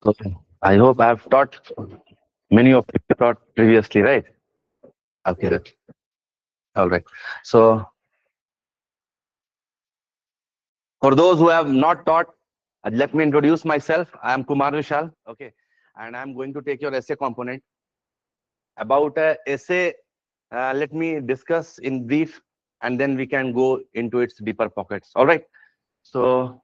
Okay. I hope I have taught many of you taught previously, right? Okay. All right. So for those who have not taught, let me introduce myself. I am Kumar Vishal. Okay. And I'm going to take your essay component. About essay, let me discuss in brief and then we can go into its deeper pockets. All right. So,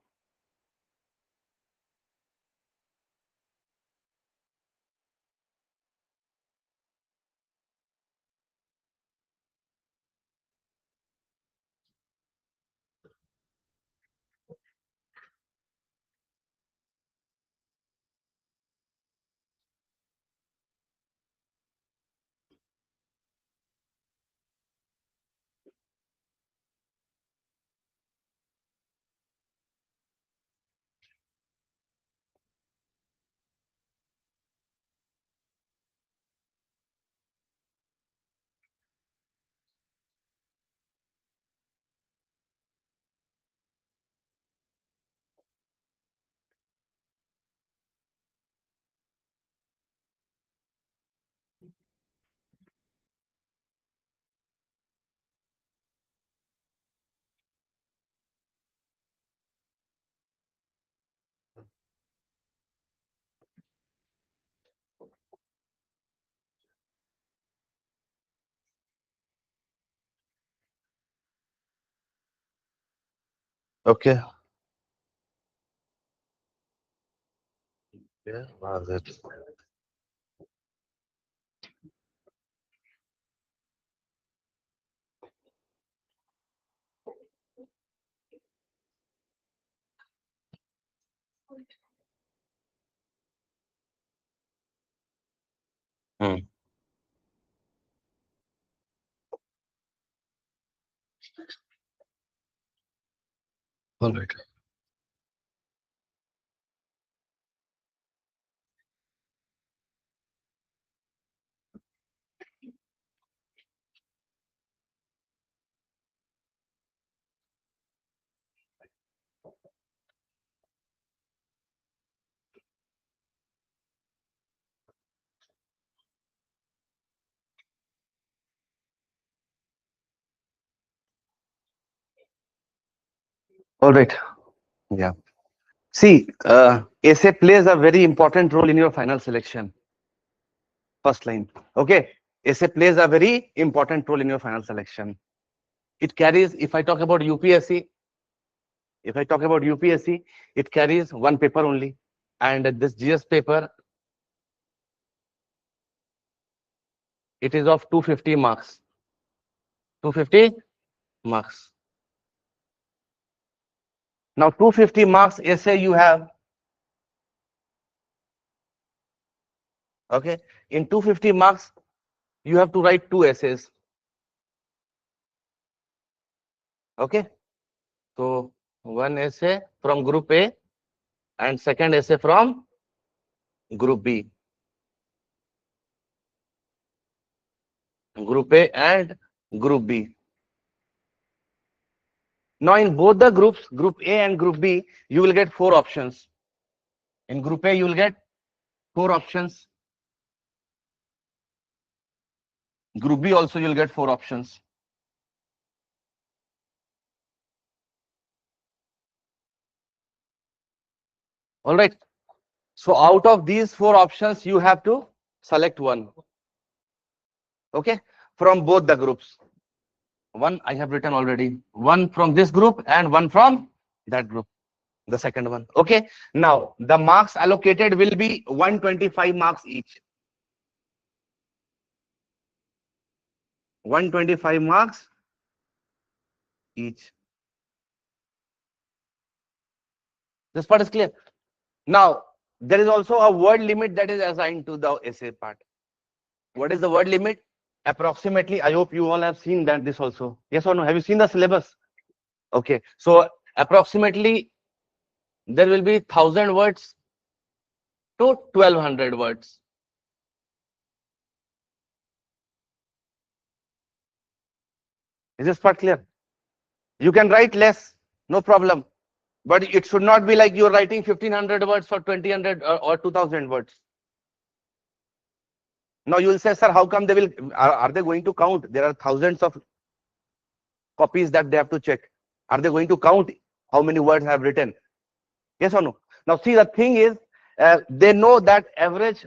okay. Yeah, was it? Hmm. All right. All right. Yeah. See, essay plays a very important role in your final selection. First line. Okay. Essay plays a very important role in your final selection. It carries, if I talk about UPSC, if I talk about UPSC, it carries one paper only. And this GS paper, it is of 250 marks. 250 marks. Now, 250 marks essay you have. Okay. In 250 marks, you have to write two essays. Okay. So, one essay from group A and second essay from group B. Group A and group B. Now, in both the groups, group A and group B, you will get four options. In group A, you will get four options. Group B also, you'll get four options. All right. So, out of these four options, you have to select one. Okay. From both the groups. One I have written already. One from this group and one from that group. The second one. Okay. Now, the marks allocated will be 125 marks each. 125 marks each. This part is clear. Now, there is also a word limit that is assigned to the essay part. What is the word limit? Approximately, I hope you all have seen that this also. Yes or no? Have you seen the syllabus? Okay. So, approximately, there will be 1,000 words to 1,200 words. Is this part clear? You can write less, no problem. But it should not be like you're writing 1500 words or 2000 or 2000 words. Now you will say, sir, how come they will, are they going to count? There are thousands of copies that they have to check. Are they going to count how many words I have written? Yes or no? Now see, the thing is, they know that average,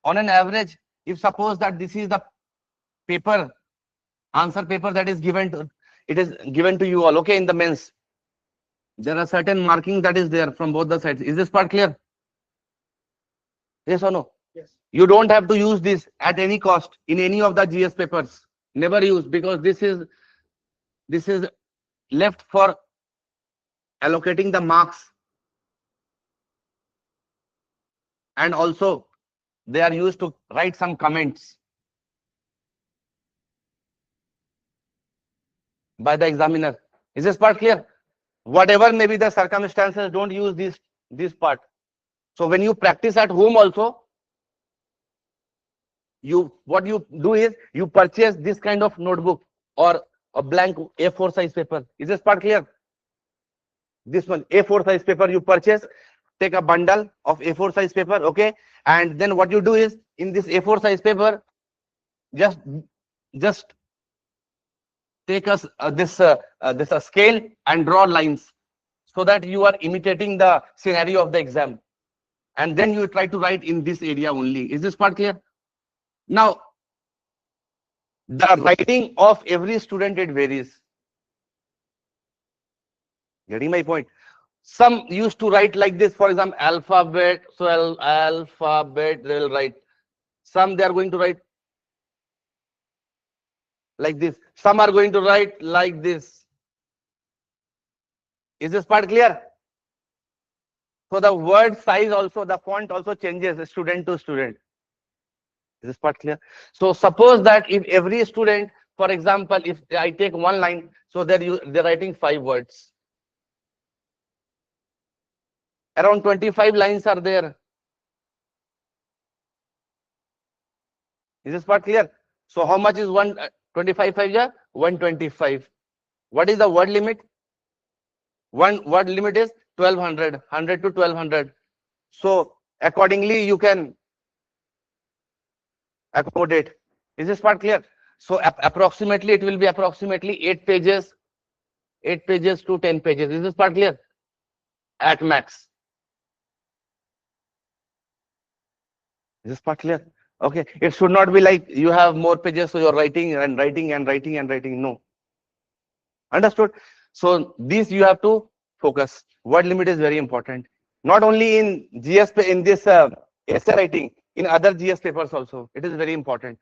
on an average, if suppose that this is the paper, answer paper that is given to, it is given to you all, okay, in the mains. There are certain marking that is there from both the sides. Is this part clear? Yes or no? Yes. You don't have to use this at any cost in any of the GS papers. Never use, because this is left for allocating the marks, and also they are used to write some comments by the examiner. Is this part clear? Whatever may be the circumstances, don't use this part. So when you practice at home also, what you do is you purchase this kind of notebook or a blank A4 size paper. Is this part clear? This one, A4 size paper you purchase, take a bundle of A4 size paper, okay, and then what you do is, in this A4 size paper, just take us this scale and draw lines, so that you are imitating the scenario of the exam, and then you try to write in this area only. Is this part clear? Now, the writing of every student, it varies. Getting my point? Some used to write like this, for example, alphabet. So alphabet they will write. Some they are going to write like this. Some are going to write like this. Is this part clear? So the word size also, the font also changes student to student. Is this part clear? So suppose that if every student, for example, if I take one line, so they're writing 5 words. Around 25 lines are there. Is this part clear? So how much is 125 5 ja? 125. What is the word limit? One word limit is 1200, 100 to 1200. So accordingly you can accommodate. Is this part clear? So approximately it will be approximately 8 pages to 10 pages. Is this part clear? At max. Is this part clear? Okay. It should not be like you have more pages, so you're writing and writing and writing and writing. No. Understood? So this you have to focus. Word limit is very important. Not only in GS, in this essay writing, in other GS papers also, it is very important.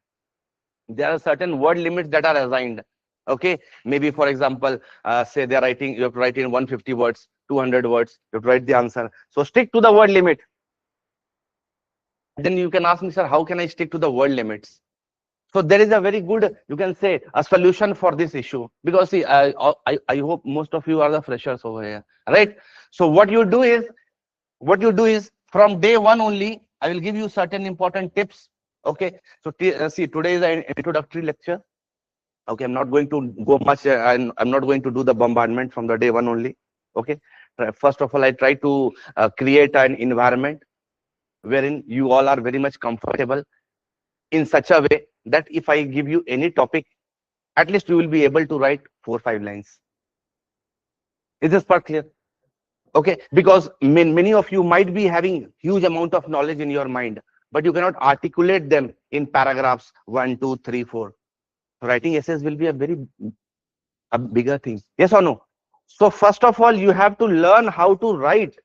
There are certain word limits that are assigned. Okay, maybe for example, say they're writing, you have to write in 150 words, 200 words, you have to write the answer. So stick to the word limit. Then you can ask me, sir, how can I stick to the word limits? So there is a very good, you can say, a solution for this issue, because see, I hope most of you are the freshers over here, right? So what you do is from day one only, I will give you certain important tips. Okay, so see, today is an introductory lecture. Okay, I'm not going to go much, I'm not going to do the bombardment from the day one only. Okay, first of all, I try to create an environment wherein you all are very much comfortable, in such a way that if I give you any topic, at least you will be able to write 4 or 5 lines. Is this part clear? Okay, because many of you might be having huge amount of knowledge in your mind, but you cannot articulate them in paragraphs 1, 2, 3, 4. Writing essays will be a bigger thing. Yes or no? So first of all, you have to learn how to write,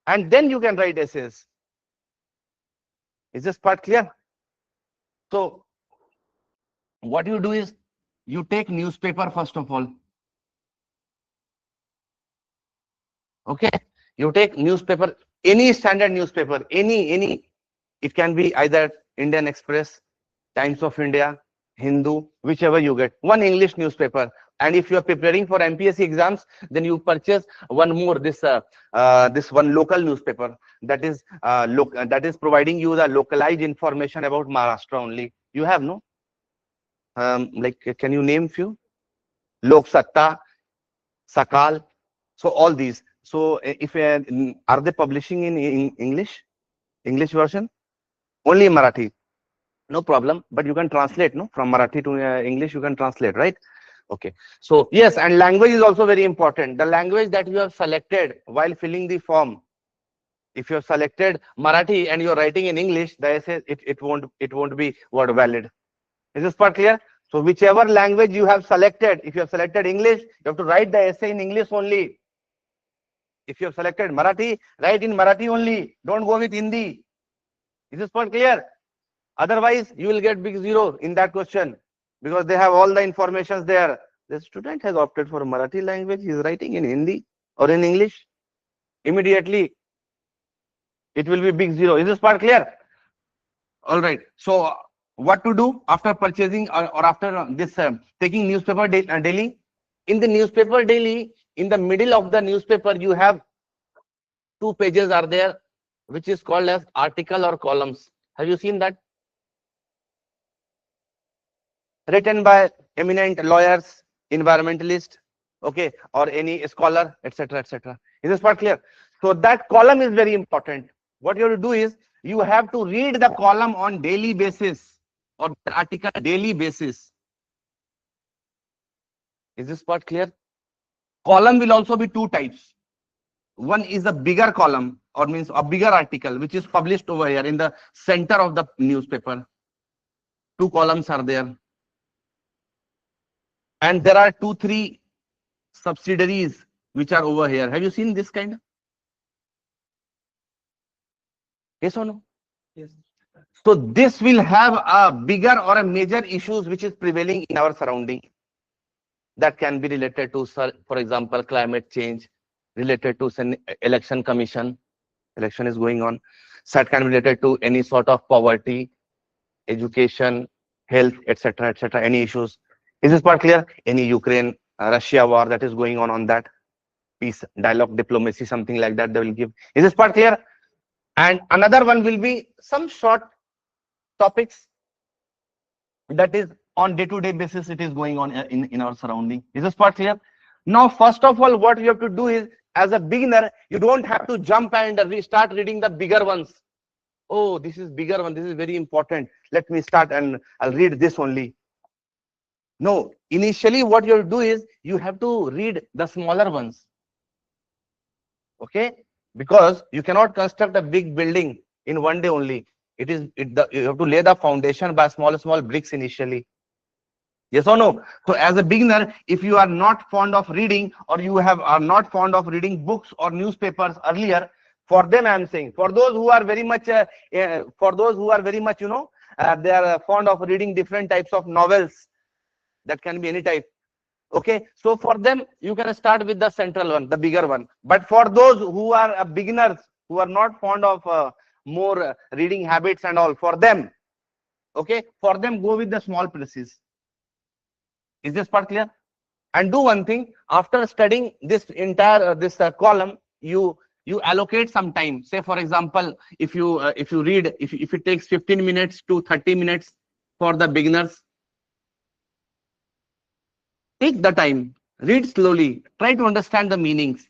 and then you can write essays. Is this part clear? So what you do is you take newspaper first of all. Okay, you take newspaper, any standard newspaper, any. It can be either Indian Express, Times of India, Hindu, whichever you get. One English newspaper. And if you are preparing for MPSC exams, then you purchase one more, this one local newspaper that is providing you the localized information about Maharashtra only. You have, no? Like, can you name few? Lok Satta, Sakal, So all these. So if are they publishing in English version? Only in Marathi. No problem, but you can translate, no, from Marathi to English, you can translate, right? Okay. So yes, and language is also very important. The language that you have selected while filling the form. If you have selected Marathi and you're writing in English, the essay it won't be what valid. Is this part clear? So whichever language you have selected, if you have selected English, you have to write the essay in English only. If you have selected Marathi, write in Marathi only. Don't go with Hindi. Is this part clear? Otherwise, you will get big zero in that question because they have all the informations there. The student has opted for Marathi language. He is writing in Hindi or in English. Immediately, it will be big zero. Is this part clear? All right. So, what to do after purchasing or after this taking newspaper daily? In the newspaper daily, in the middle of the newspaper, you have two pages are there, which is called as article or columns. Have you seen that? Written by eminent lawyers, environmentalists, okay, or any scholar, etc., etc. Is this part clear? So that column is very important. What you have to do is you have to read the column on daily basis or the article daily basis. Is this part clear? Column will also be two types. One is a bigger column or means a bigger article which is published over here in the center of the newspaper. Two columns are there. And there are 2-3 subsidiaries which are over here. Have you seen this kind? Yes or no? Yes. So this will have a bigger or a major issues which is prevailing in our surrounding. That can be related to, for example, climate change, related to election commission. Election is going on. That can be related to any sort of poverty, education, health, etc., etc. Any issues. Is this part clear? Any Ukraine, Russia war that is going on that. Peace, dialogue, diplomacy, something like that they will give. Is this part clear? And another one will be some short topics that is on day-to-day basis it is going on in our surrounding. Is this part clear? Now, first of all, what you have to do is, as a beginner, you don't have to jump and start reading the bigger ones. Oh, this is bigger one. This is very important. Let me start and I'll read this only. No, initially what you have to do is you have to read the smaller ones. Okay, because you cannot construct a big building in one day only. You have to lay the foundation by small bricks initially. Yes or no? So as a beginner, if you are not fond of reading or are not fond of reading books or newspapers earlier, for them I am saying, for those who are very much they are fond of reading different types of novels. That can be any type. Okay, so for them you can start with the central one, the bigger one. But for those who are beginners, who are not fond of more reading habits and all, for them, okay, for them go with the small presses. Is this part clear? And do one thing, after studying this entire column, you allocate some time. Say for example, if you read, if it takes 15 minutes to 30 minutes for the beginners, take the time, read slowly, try to understand the meanings.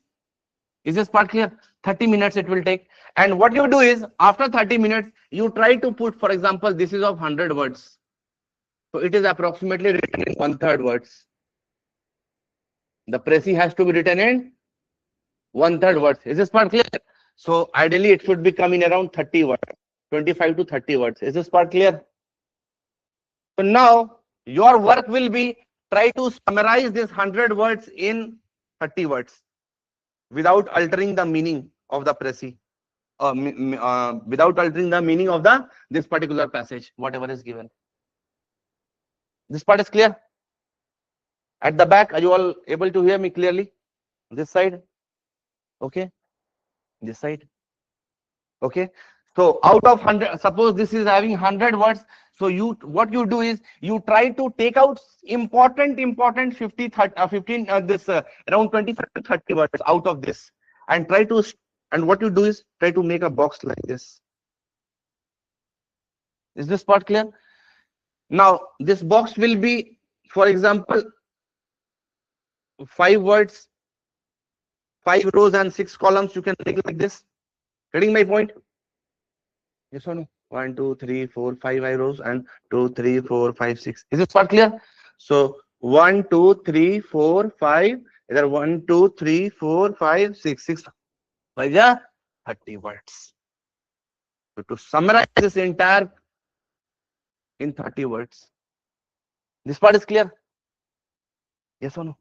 Is this part clear? 30 minutes it will take. And what you do is, after 30 minutes, you try to put, for example, this is of 100 words. So it is approximately written in 1/3 words. The précis has to be written in 1/3 words. Is this part clear? So ideally it should be coming around 30 words, 25 to 30 words. Is this part clear? So now your work will be try to summarize this 100 words in 30 words without altering the meaning of the précis, without altering the meaning of this particular passage, whatever is given. This part is clear? At the back, are you all able to hear me clearly? This side? Okay. This side? Okay. So out of 100, suppose this is having 100 words. So what you do is you try to take out important 50, 30, 15, around 25 to 30 words out of this, and and what you do is try to make a box like this. Is this part clear? Now this box will be, for example, 5 words 5 rows and 6 columns, you can take like this. Getting my point? Yes or no? 1, 2, 3, 4, 5 rows and 2, 3, 4, 5, 6. Is this part clear? So 1, 2, 3, 4, 5. Either 1, 2, 3, 4, 5, 6. 6. 30 words. So to summarize this entire in 30 words. This part is clear? Yes or no?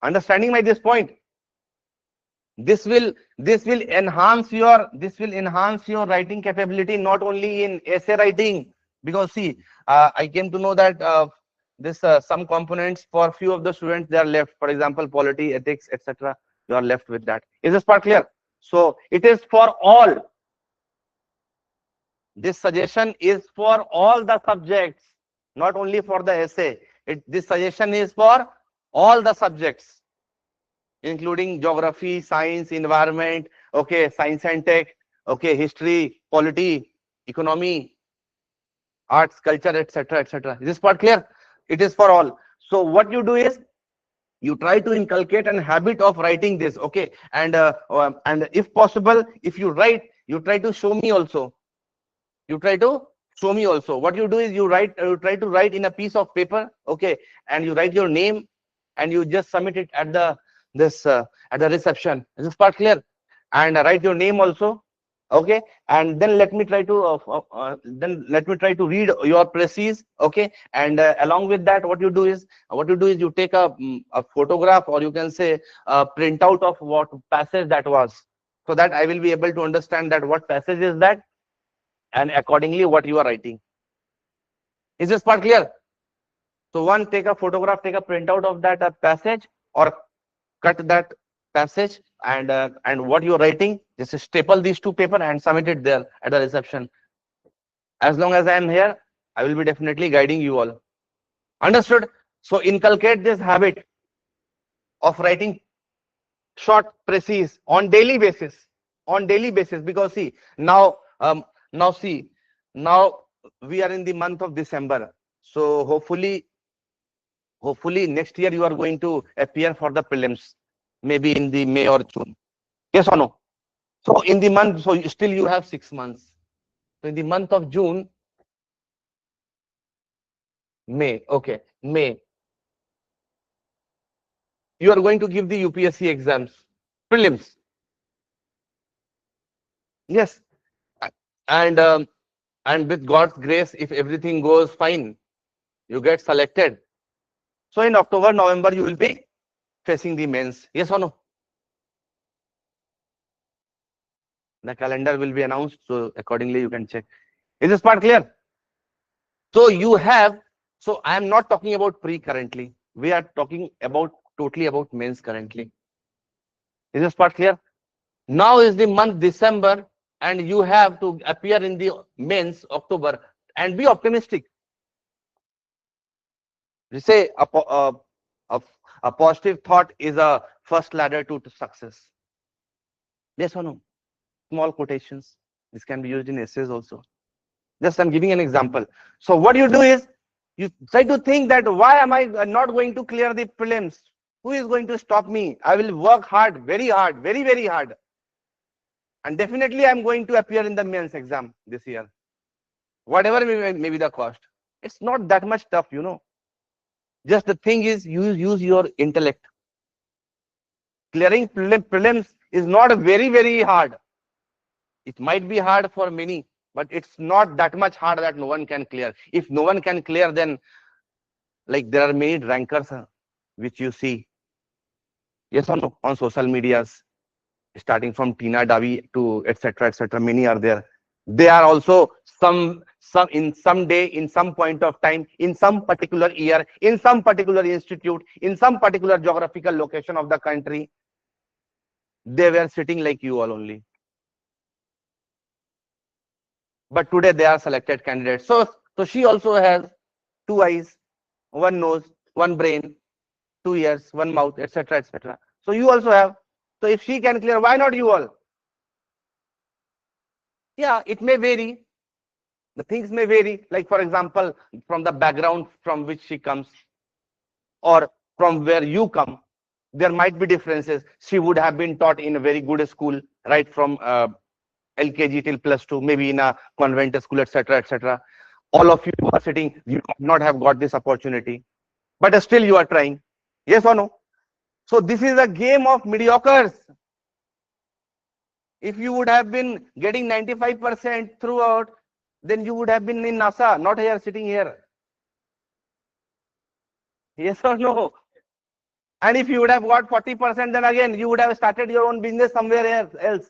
Understanding my this point? This will enhance your writing capability, not only in essay writing, because see, I came to know that this some components for few of the students, they are left. For example, polity, ethics, etc. You are left with that. Is this part clear? So it is for all. This suggestion is for all the subjects, not only for the essay. This suggestion is for all the subjects, including geography, science, environment, okay, science and tech, okay, history, polity, economy, arts, culture, etc., etc. Is this part clear? It is for all. So what you do is you try to inculcate an habit of writing this, okay, and if possible, if you write, you try to show me also. You try to show me also. What you do is you try to write in a piece of paper, okay, and you write your name and you just submit it at the at the reception. Is this part clear? And write your name also, okay, and then let me try to read your precis, okay, and along with that, what you do is you take a photograph, or you can say a printout of what passage that was, so that I will be able to understand that what passage is that, and accordingly what you are writing. Is this part clear? So one, take a photograph, take a printout of that passage, or cut that passage, and what you are writing, just staple these two paper and submit it there at the reception. As long as I am here, I will be definitely guiding you all. Understood? So inculcate this habit of writing short, precise on daily basis. On daily basis, because see, now now see, now we are in the month of December. So hopefully next year you are going to appear for the prelims, maybe in the May or June. Yes or no? So in the month, so still you have 6 months. So in the month of June, May, okay, May, you are going to give the UPSC exams, prelims. Yes, and and with God's grace, if everything goes fine, you get selected. So in October, November, you will be facing the mains. Yes or no? The calendar will be announced, so accordingly you can check. Is this part clear? So you have, so I am not talking about pre currently. We are talking about totally about mains currently. Is this part clear? Now is the month December, and you have to appear in the mains October, and be optimistic. We say a positive thought is a first ladder to success. Yes or no? Small quotations. This can be used in essays also. Just I'm giving an example. So what you do is you try to think that why am I not going to clear the prelims? Who is going to stop me? I will work hard, very very hard, and definitely I'm going to appear in the mains exam this year. Whatever may be the cost. It's not that much tough, you know. Just the thing is use your intellect. Clearing prelims is not very hard. It might be hard for many, but it's not that much hard that no one can clear. If no one can clear, then like there are many rankers which you see, yes or no, on social medias, starting from Tina Davi to etc. Many are there. They are also some in some day, in some point of time, in some particular year, in some particular institute, in some particular geographical location of the country. They were sitting like you all only. But today they are selected candidates. So she also has two eyes, one nose, one brain, 2 ears, one mouth, etc. So you also have. So if she can clear, why not you all? Yeah, it may vary. The things may vary. Like for example, from the background from which she comes, or from where you come. there might be differences. She would have been taught in a very good school, right from LKG till +2, maybe in a convent school, etc., etc. All of you are sitting, you might not have got this opportunity, but still you are trying. Yes or no? So this is a game of mediocres. If you would have been getting 95% throughout, then you would have been in NASA, not here sitting here. Yes or no? And if you would have got 40%, then again you would have started your own business somewhere else.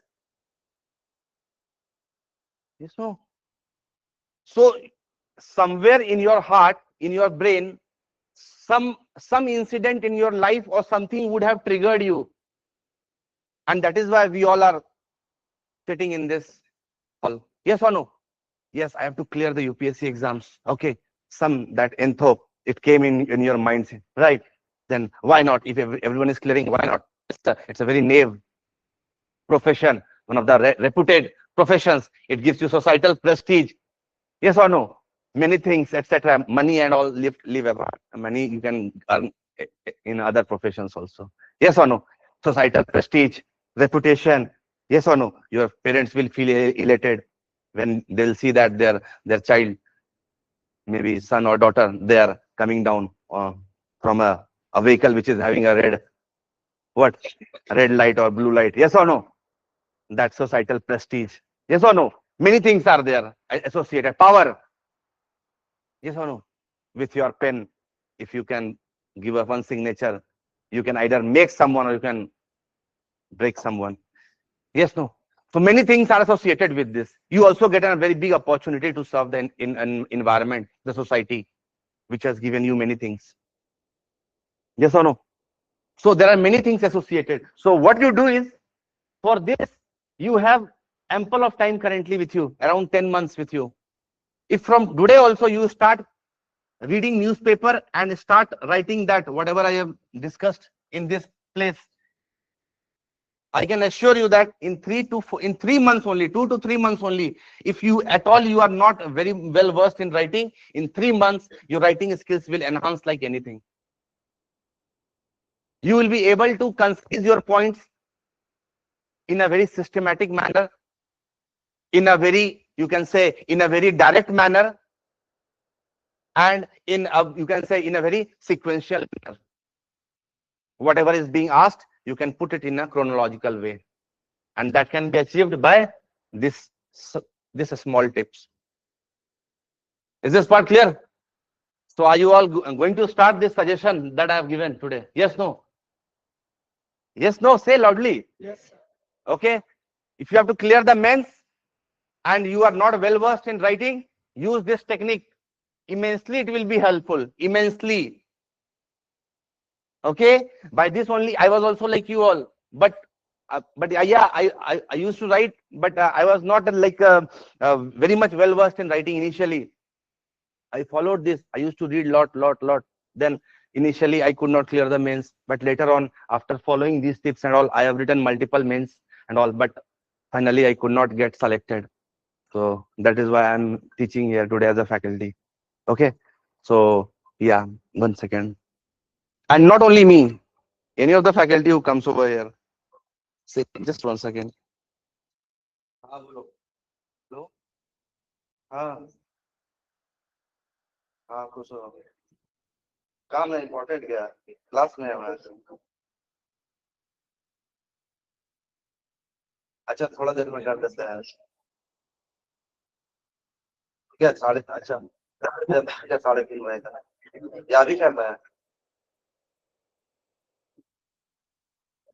Yes, no. So somewhere in your heart, in your brain, some incident in your life or something would have triggered you, and that is why we all are sitting in this hall. Yes or no? Yes, I have to clear the UPSC exams. Okay, some that entho it came in your mind, right? Then why not? If everyone is clearing, why not? It's a very naive profession, one of the reputed professions. It gives you societal prestige. Yes or no? Many things, etc. Money and all live apart. Money you can earn in other professions also. Yes or no? Societal prestige, reputation. Yes or no? Your parents will feel elated when they'll see that their child, maybe son or daughter, they are coming down from a vehicle which is having a red light or blue light. Yes or no? That societal prestige. Yes or no? Many things are there associated. Power. Yes or no? With your pen, if you can give up one signature, you can either make someone or you can break someone. Yes, no. So many things are associated with this. You also get a very big opportunity to serve the in an environment, the society, which has given you many things. Yes or no? So there are many things associated. So what you do is, for this, you have ample of time currently with you, around 10 months with you. If from today also you start reading newspaper and start writing that whatever I have discussed in this place, I can assure you that in 3 months only, 2 to 3 months only, if you at all you are not very well versed in writing, in 3 months your writing skills will enhance like anything. You will be able to concise your points in a very systematic manner, in a very, you can say, in a very direct manner, and in a, you can say, in a very sequential manner. Whatever is being asked, you can put it in a chronological way, and that can be achieved by this small tips. Is this part clear? So are you all going to start this suggestion that I have given today? Yes, no? Yes, no? Say loudly. Yes. Okay. If you have to clear the mains and you are not well versed in writing, use this technique. Immensely it will be helpful. Immensely. Okay. By this only, I was also like you all, but yeah, I used to write, but I was not like very much well versed in writing initially. I followed this. I used to read lot. Then initially I could not clear the mains, but later on, after following these tips and all, I have written multiple mains and all, but finally I could not get selected. So that is why I'm teaching here today as a faculty. Okay. So yeah, 1 second. And not only me, any of the faculty who comes over here. Say just 1 second. हाँ बोलो. Hello? हाँ हाँ खुश हो. काम है important क्या class में है हमारे. अच्छा थोड़ा देर में कर देते हैं. क्या साढ़े अच्छा 3:30 का या भी करना है.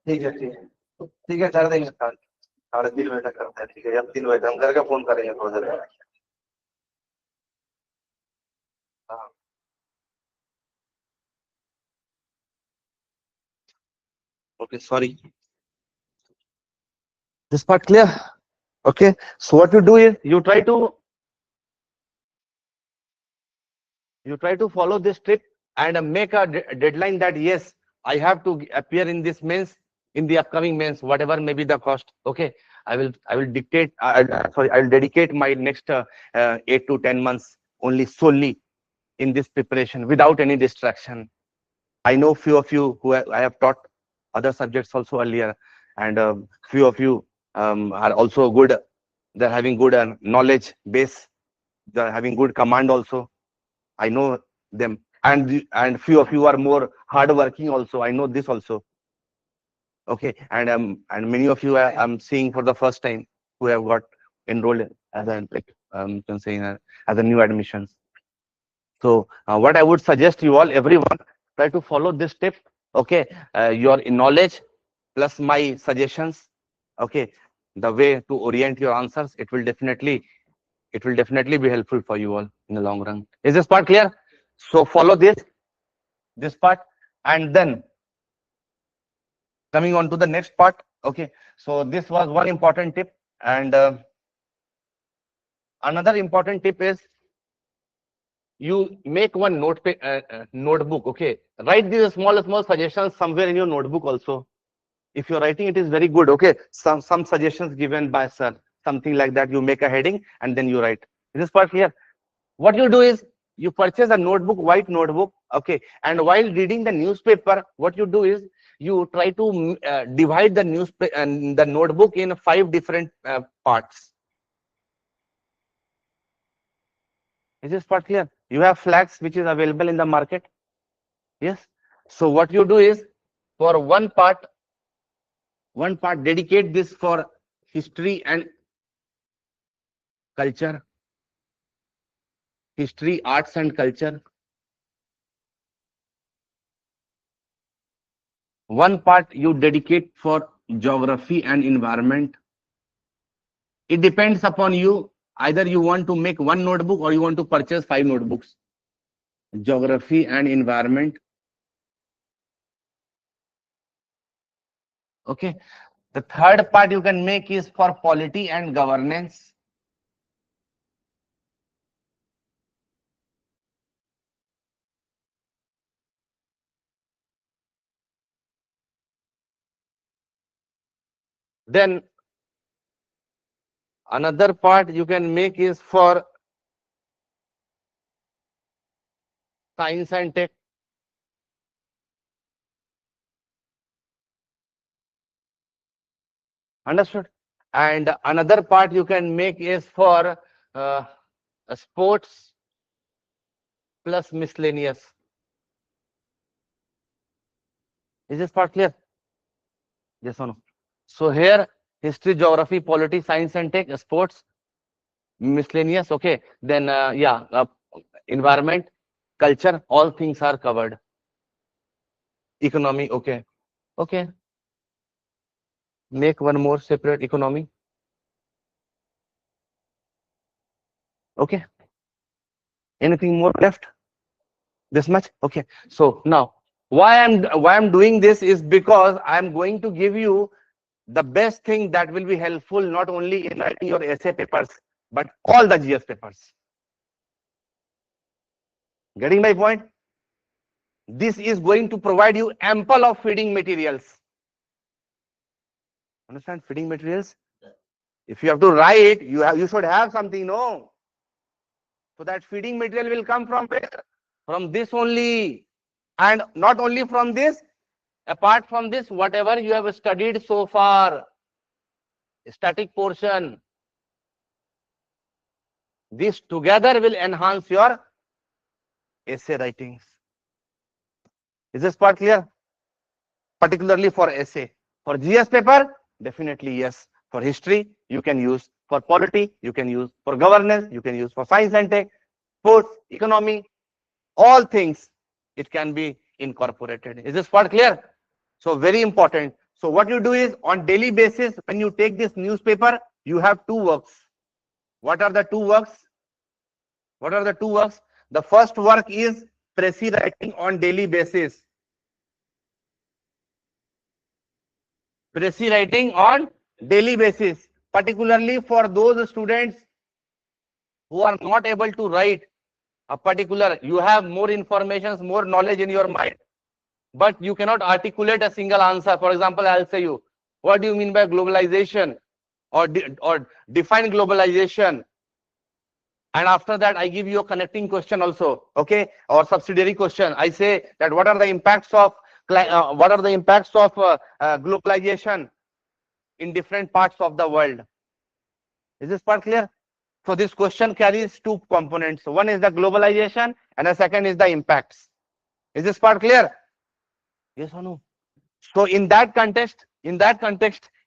ठीक है ठीक है कर देंगे. 3:30 तक करते हैं. ठीक है. अब 3 बजे हम घर का फोन करेंगे थोड़ा देर. हाँ. Okay, sorry. This part clear? Okay. So what you do is you try to follow this tip and make a deadline that yes, I have to appear in this mains, in the upcoming mains, whatever may be the cost. Okay. I will dictate. Sorry, I will dedicate my next 8 to 10 months only solely in this preparation without any distraction. I know few of you who I have taught. other subjects also earlier, and few of you are also good. They're having good knowledge base. They're having good command also. I know them, and few of you are more hardworking also. I know this also. Okay, and many of you I'm seeing for the first time who have got enrolled as a like you can say as a new admissions. So what I would suggest you all, everyone, try to follow this tip. Okay, your knowledge plus my suggestions. Okay, the way to orient your answers, it will definitely be helpful for you all in the long run. Is this part clear? So follow this part, and then coming on to the next part. Okay, so this was one important tip, and another important tip is you make one notebook. Okay, write these small suggestions somewhere in your notebook also. If you're writing, it is very good. Okay, some suggestions given by sir, something like that. You make a heading and then you write. Is this part clear? What you do is you purchase a notebook, white notebook. Okay, and while reading the newspaper, what you do is you try to divide the newspaper and the notebook in 5 different parts. Is this part clear? You have flags which is available in the market. Yes. So what you do is for one part dedicate this for history and culture, history, arts and culture. One part you dedicate for geography and environment. It depends upon you. Either you want to make one notebook or you want to purchase 5 notebooks. Geography and environment. Okay. The third part you can make is for polity and governance. Then another part you can make is for science and tech. Understood? And another part you can make is for uh, sports plus miscellaneous. Is this part clear? Yes or no? So here, history, geography, polity, science and tech, sports, miscellaneous. Okay. Then yeah, environment, culture, all things are covered. Economy. Okay. Okay. Make one more separate economy. Okay. Anything more left? This much? Okay. So now why I'm doing this is because I'm going to give you the best thing that will be helpful not only in writing your essay papers but all the GS papers. Getting my point? This is going to provide you ample of feeding materials. Understand feeding materials? If you have to write, you should have something, no? So that feeding material will come from where? From this only. And not only from this, apart from this, whatever you have studied so far, static portion, this together will enhance your essay writings. Is this part clear? Particularly for essay. For GS paper, definitely yes. For history, you can use. For polity, you can use. For governance, you can use. For science and tech, sports, economy, all things, it can be incorporated. Is this part clear? So very important. So what you do is on daily basis, when you take this newspaper, you have 2 works. What are the 2 works? What are the 2 works? The first work is precis writing on daily basis. Precis writing on daily basis, particularly for those students who are not able to write a particular, you have more information, more knowledge in your mind, but you cannot articulate a single answer. For example, I'll say you, what do you mean by globalization, or define globalization? And after that, I give you a connecting question also, okay, or subsidiary question. I say that what are the impacts of what are the impacts of globalization in different parts of the world? Is this part clear? So this question carries two components. One is the globalization and the second is the impacts. Is this part clear? Yes or no? So in that context,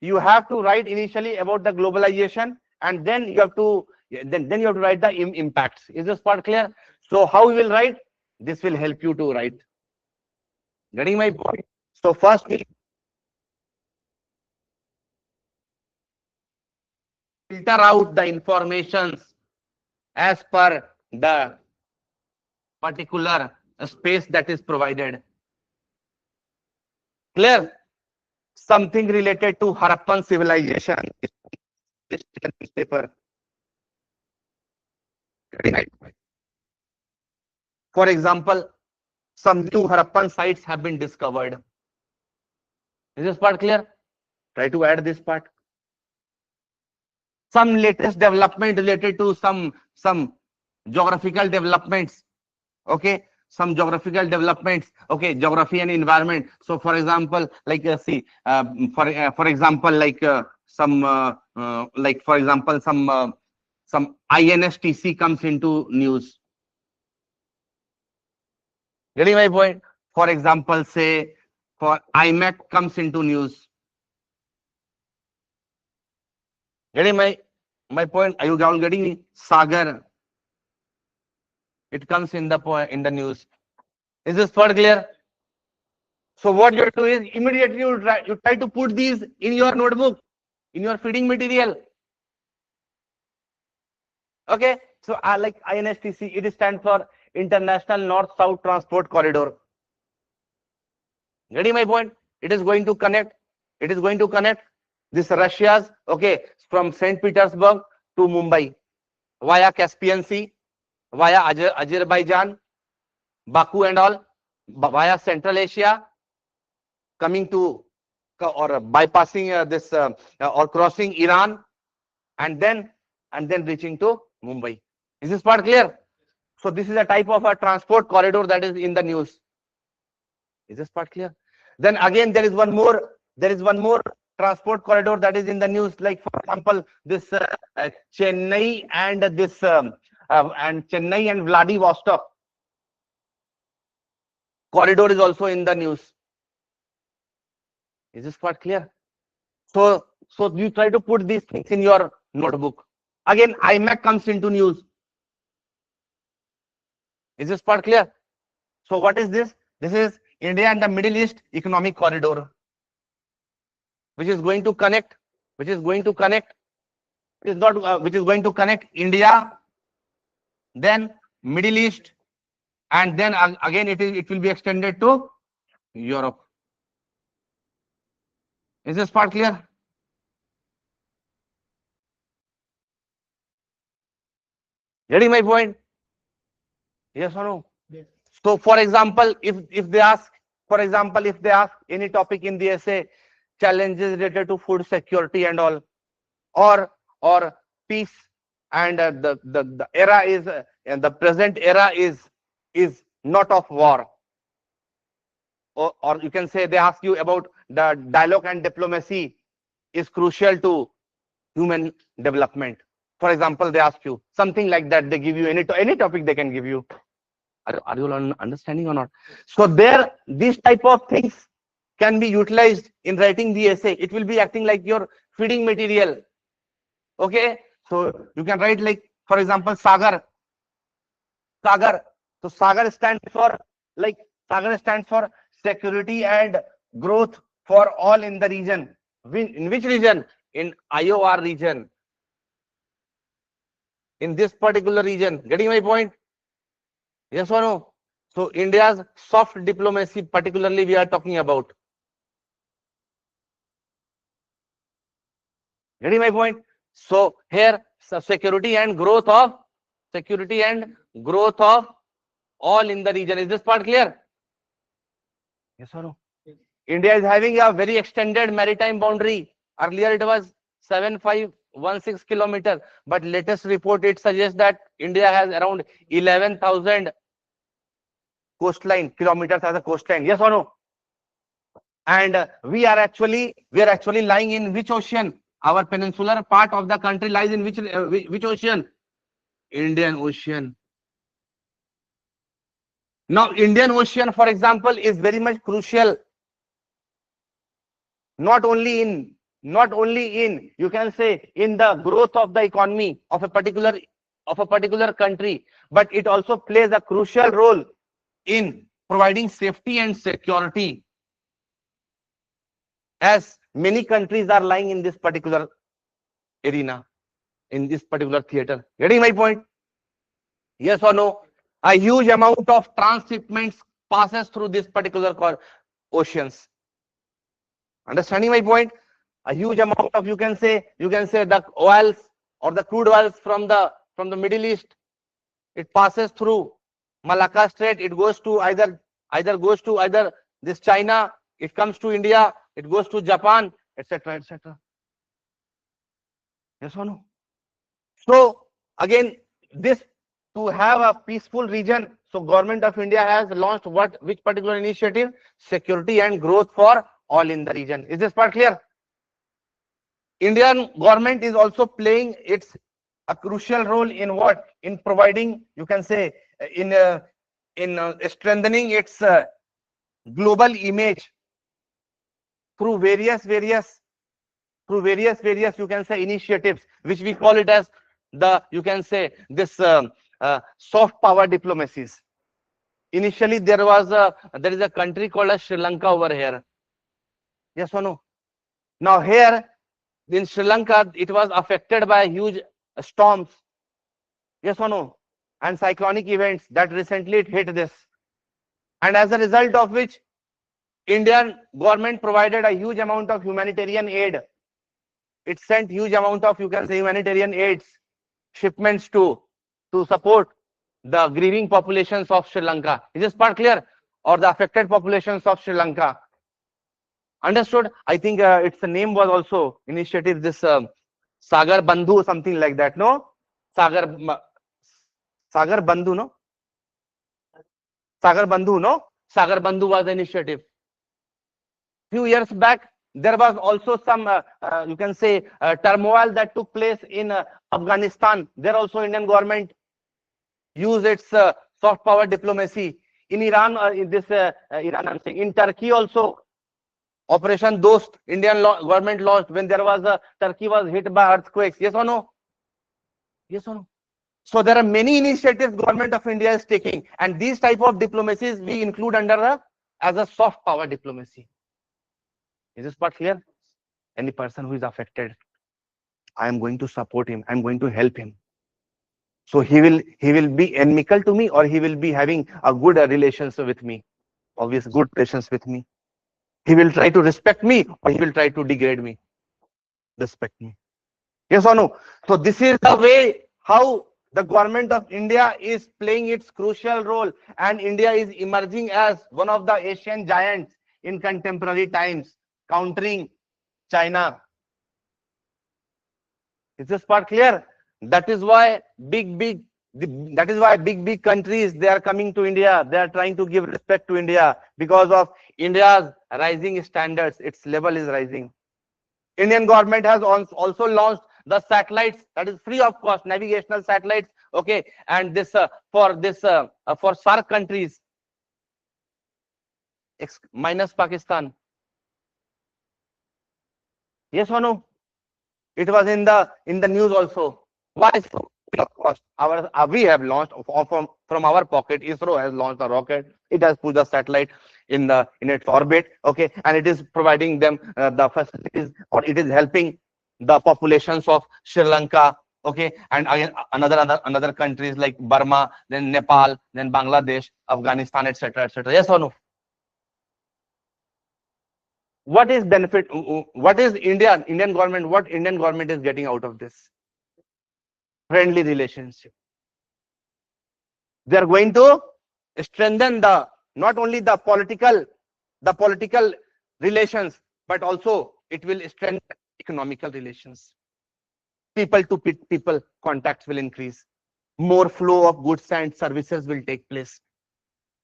you have to write initially about the globalization, and then you have to then you have to write the impacts. Is this part clear? So how we will write? This will help you to write. Getting my point? So first we filter out the informations as per the particular space that is provided. Clear? Something related to Harappan civilization. This paper. For example, some new Harappan sites have been discovered. Is this part clear? Try to add this part. Some latest development related to some geographical developments. Okay, some geographical developments. Okay, geography and environment. So, for example, like for example, some INSTC comes into news. Getting my point? For example, say for IMAC comes into news. Getting my point? Are you all getting me? Sagar. It comes in the news. Is this part clear? So what you do is immediately you try to put these in your notebook, in your feeding material. Okay. So like INSTC, it stands for International North-South Transport Corridor. Getting my point? It is going to connect. It is going to connect this Russia's, okay, from St. Petersburg to Mumbai via Caspian Sea, via Azerbaijan, Baku and all, via Central Asia, coming to or bypassing this or crossing Iran, and then reaching to Mumbai. Is this part clear? So this is a type of a transport corridor that is in the news. Is this part clear? Then again, there is one more transport corridor that is in the news. Like for example, this Chennai and Chennai and Vladivostok corridor is also in the news. Is this part clear? So you try to put these things in your notebook. Again, IMAC comes into news. Is this part clear? So what is this? This is India and the Middle East Economic Corridor, which is going to connect India, then Middle East, and then again it will be extended to Europe. Is this part clear? Getting my point? Yes or no? Yes. So for example, if they ask any topic in the essay, challenges related to food security and all, or peace, and the era is and the present era is not of war, or you can say they ask you about the dialogue and diplomacy is crucial to human development. For example, they ask you something like that. They give you any topic they can give you. Are you all understanding or not? So there, these type of things can be utilized in writing the essay. It will be acting like your feeding material. Okay, so you can write like, for example, Sagar. So Sagar stands for security and growth for all in the region. In which region? In IOR region. In this particular region. Getting my point? Yes or no? So India's soft diplomacy, particularly we are talking about. Getting my point? So here, security and growth of all in the region. Is this part clear? Yes or no? Yes. India is having a very extended maritime boundary. Earlier it was 7516 kilometers, but latest report it suggests that India has around 11,000 kilometers as a coastline. Yes or no? And we are actually lying in which ocean? Our peninsular part of the country lies in which ocean? Indian Ocean. Now, Indian Ocean, for example, is very much crucial, not only in you can say in the growth of the economy of a particular country, but it also plays a crucial role in providing safety and security, as many countries are lying in this particular arena, in this particular theater. Getting my point? Yes or no? A huge amount of transshipments passes through this particular oceans. Understanding my point? A huge amount of you can say the oils or the crude oils from the Middle East. It passes through Malacca Strait. It goes to either this China. It comes to India. It goes to Japan, etc., etc. Yes or no? So again, this to have a peaceful region. So government of India has launched which particular initiative? Security and growth for all in the region. Is this part clear? Indian government is also playing a crucial role in what? In providing, you can say, in strengthening its global image through various you can say initiatives, which we call it as you can say this soft power diplomacies. Initially, there is a country called as Sri Lanka over here. Yes or no? Now here in Sri Lanka, it was affected by huge storms. Yes or no? And cyclonic events that recently it hit this. And as a result of which, Indian government provided a huge amount of humanitarian aid. It sent huge amount of, you can say, humanitarian aids, shipments to support the grieving populations of Sri Lanka. Is this part clear? Or the affected populations of Sri Lanka. Understood? I think its name was also initiative, this Sagar Bandhu, something like that. No? Sagar Bandhu, no? Sagar Bandhu, no? Sagar Bandhu was the initiative. Few years back, there was also some, you can say, turmoil that took place in Afghanistan. There also Indian government used its soft power diplomacy. In Iran, Iran, I'm saying, in Turkey also, Operation Dost, Indian government launched when there was Turkey was hit by earthquakes. Yes or no? Yes or no? So there are many initiatives government of India is taking, and these type of diplomacies we include under as a soft power diplomacy. Is this part clear? Any person who is affected, I am going to support him. I am going to help him. So he will be inimical to me, or he will be having a good relations with me, obvious good relations with me. He will try to respect me, or he will try to degrade me. Respect me. Yes or no? So this is the way how the government of India is playing its crucial role, and India is emerging as one of the Asian giants in contemporary times, countering China. Is this part clear? That is why big countries, they are coming to India. They are trying to give respect to India because of India's rising standards. Its level is rising. Indian government has also launched the satellites that is free of cost, navigational satellites. Okay, and this for SAARC countries minus Pakistan. Yes or no? It was in the news also. Why so? Of course, we have launched from our pocket. ISRO has launched a rocket. It has put the satellite in its orbit. Okay, and it is providing them the facilities, or it is helping the populations of Sri Lanka. Okay, and again another countries like Burma, then Nepal, then Bangladesh, Afghanistan, etc., etc. Yes or no? What is benefit? What is Indian government? What Indian government is getting out of this? Friendly relationship. They are going to strengthen not only the political relations, but also it will strengthen economical relations. People to people contacts will increase. More flow of goods and services will take place.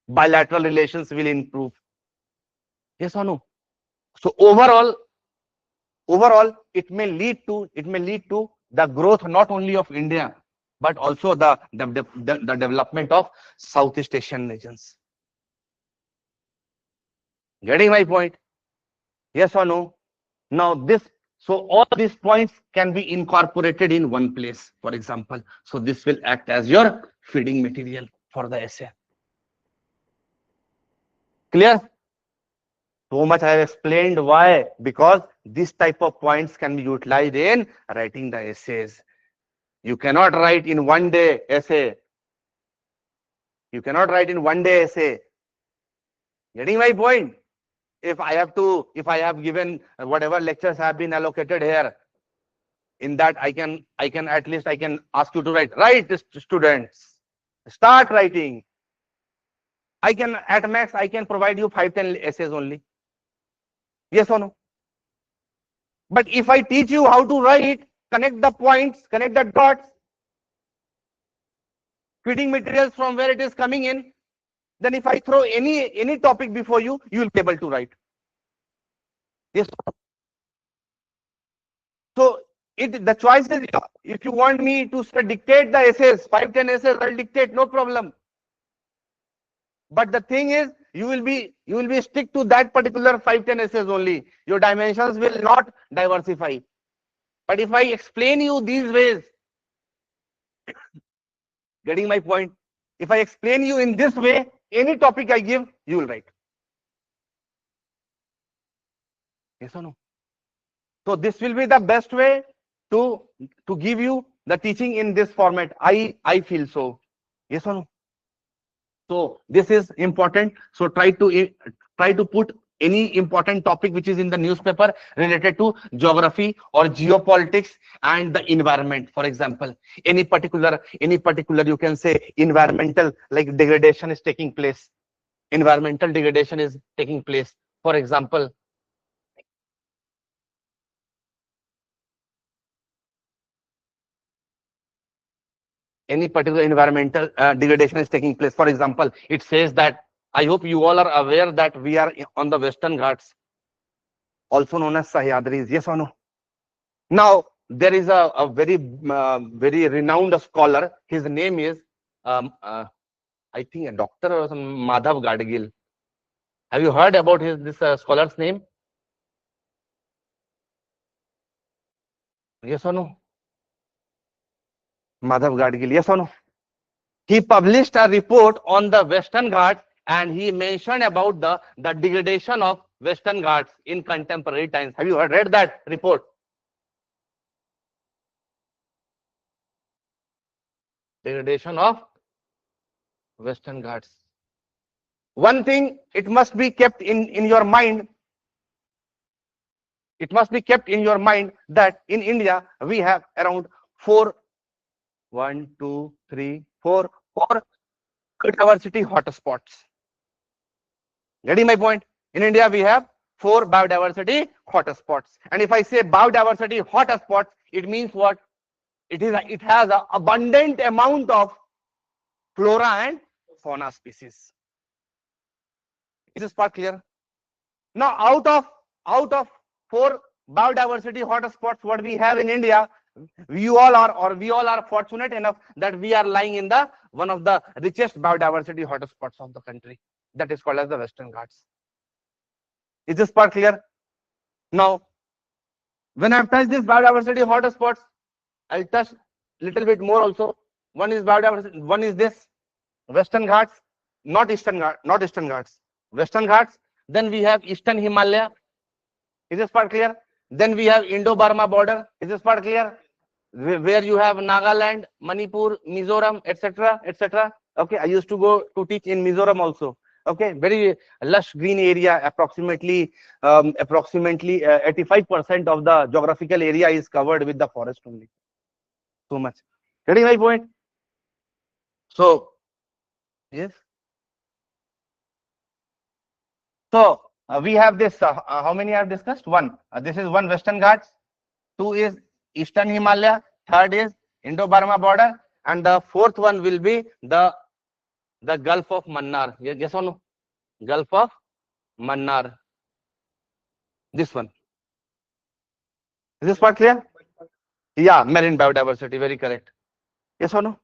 Bilateral relations will improve. Yes or no? So overall, it may lead to the growth not only of India, but also the development of Southeast Asian regions. Getting my point? Yes or no? Now so all these points can be incorporated in one place, for example. So this will act as your feeding material for the essay. Clear? So much I have explained. Why? Because this type of points can be utilized in writing the essays. You cannot write in one day essay. You cannot write in one day essay. Getting my point? If I have given whatever lectures have been allocated here, in that I can at least I can ask you to write students, start writing. I can at max I can provide you 5-10 essays only. Yes or no? But if I teach you how to write, connect the points, connect the dots, feeding materials from where it is coming in, then if I throw any topic before you, you will be able to write. Yes. So the choice is, if you want me to dictate the essays, 5-10 essays, I'll dictate, no problem. But the thing is, you will be stick to that particular 5-10 essays only. Your dimensions will not diversify. But if I explain you these ways, getting my point? If I explain you in this way, any topic I give, you will write. Yes or no? So this will be the best way to give you the teaching in this format. I feel so. Yes or no? So this is important. So try to put any important topic which is in the newspaper related to geography or geopolitics and the environment. For example, any particular you can say environmental, like degradation is taking place. Environmental degradation is taking place. For example, any particular environmental degradation is taking place. For example, it says that, I hope you all are aware that we are on the Western Ghats, also known as Sahyadris. Yes or no? Now, there is a very renowned scholar. His name is, I think, a doctor or some Madhav Gadgil. Have you heard about this scholar's name? Yes or no? Madhav Gadgil. Yes or no? He published a report on the Western Ghats, and he mentioned about the degradation of Western Ghats in contemporary times. Have you read that report? Degradation of Western Ghats. One thing, it must be kept in your mind. It must be kept in your mind that in India we have around 4 biodiversity hotspots. Getting my point? In India we have 4 biodiversity hotspots. And if I say biodiversity hotspots, it means what? It has an abundant amount of flora and fauna species. Is this part clear? Now, out of 4 biodiversity hotspots what we have in India, we all are fortunate enough that we are lying in the one of the richest biodiversity hotspots of the country, that is called as the Western Ghats. Is this part clear? Now, when I've touched this biodiversity hotspots, I'll touch little bit more also. One is biodiversity, one is this Western Ghats, not Eastern Ghats, Western Ghats. Then we have Eastern Himalaya. Is this part clear? Then we have Indo-Burma border. Is this part clear? Where you have Nagaland, Manipur, Mizoram, etc., etc. Okay, I used to go to teach in Mizoram also. Okay, very lush green area. Approximately 85% of the geographical area is covered with the forest only. So much. Getting my point? So yes. So we have this. How many I have discussed? One. This is one Western Ghats. 2 is Eastern Himalaya. 3rd is Indo-Burma border, and the 4th one will be the Gulf of Mannar. Yes or no? Gulf of Mannar. This one. Is this part clear? Yeah, marine biodiversity, very correct. Yes or no?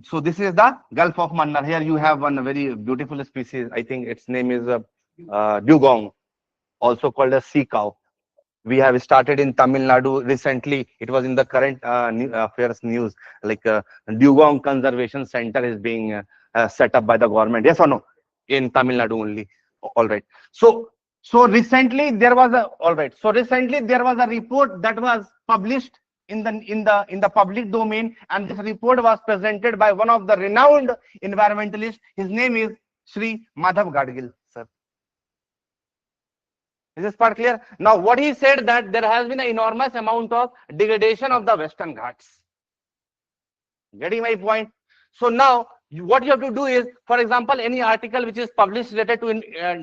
So this is the Gulf of Mannar. Here you have one very beautiful species. I think its name is dugong, also called a sea cow. We have started in Tamil Nadu recently. It was in the current affairs news, like dugong conservation center is being set up by the government. Yes or no? In Tamil Nadu only. All right. So recently there was a all right. So recently there was a report that was published in the public domain, and this report was presented by one of the renowned environmentalists. His name is Sri Madhav Gadgil, sir. Is this part clear? Now, what he said that there has been an enormous amount of degradation of the Western Ghats. Getting my point? So now, what you have to do is, for example, any article which is published related to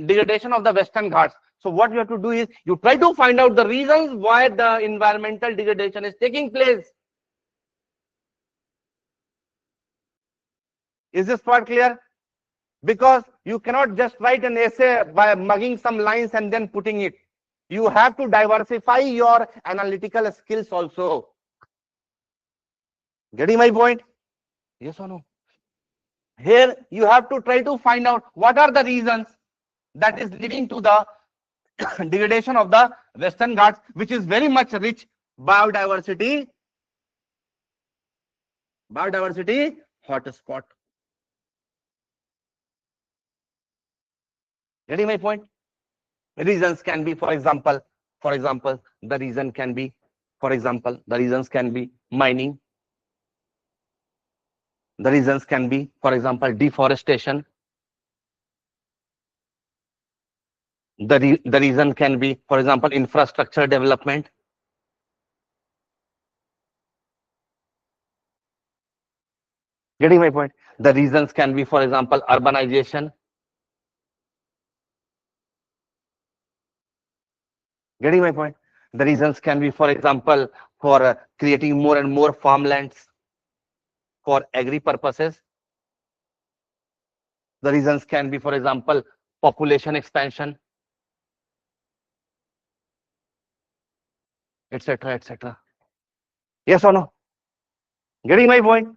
degradation of the Western Ghats. So what you have to do is, you try to find out the reasons why the environmental degradation is taking place. Is this part clear? Because you cannot just write an essay by mugging some lines and then putting it. You have to diversify your analytical skills also. Getting my point? Yes or no? Here you have to try to find out what are the reasons that is leading to the degradation of the Western Ghats, which is very much rich biodiversity hotspot. Getting my point? Reasons can be, for example, the reason can be, for example, the reasons can be mining. The reasons can be, for example, deforestation. The reason can be, for example, infrastructure development. Getting my point? The reasons can be, for example, urbanization. Getting my point? The reasons can be, for example, for creating more and more farmlands for agri purposes. The reasons can be, for example, population expansion, etc., etc. Yes or no? Getting my point?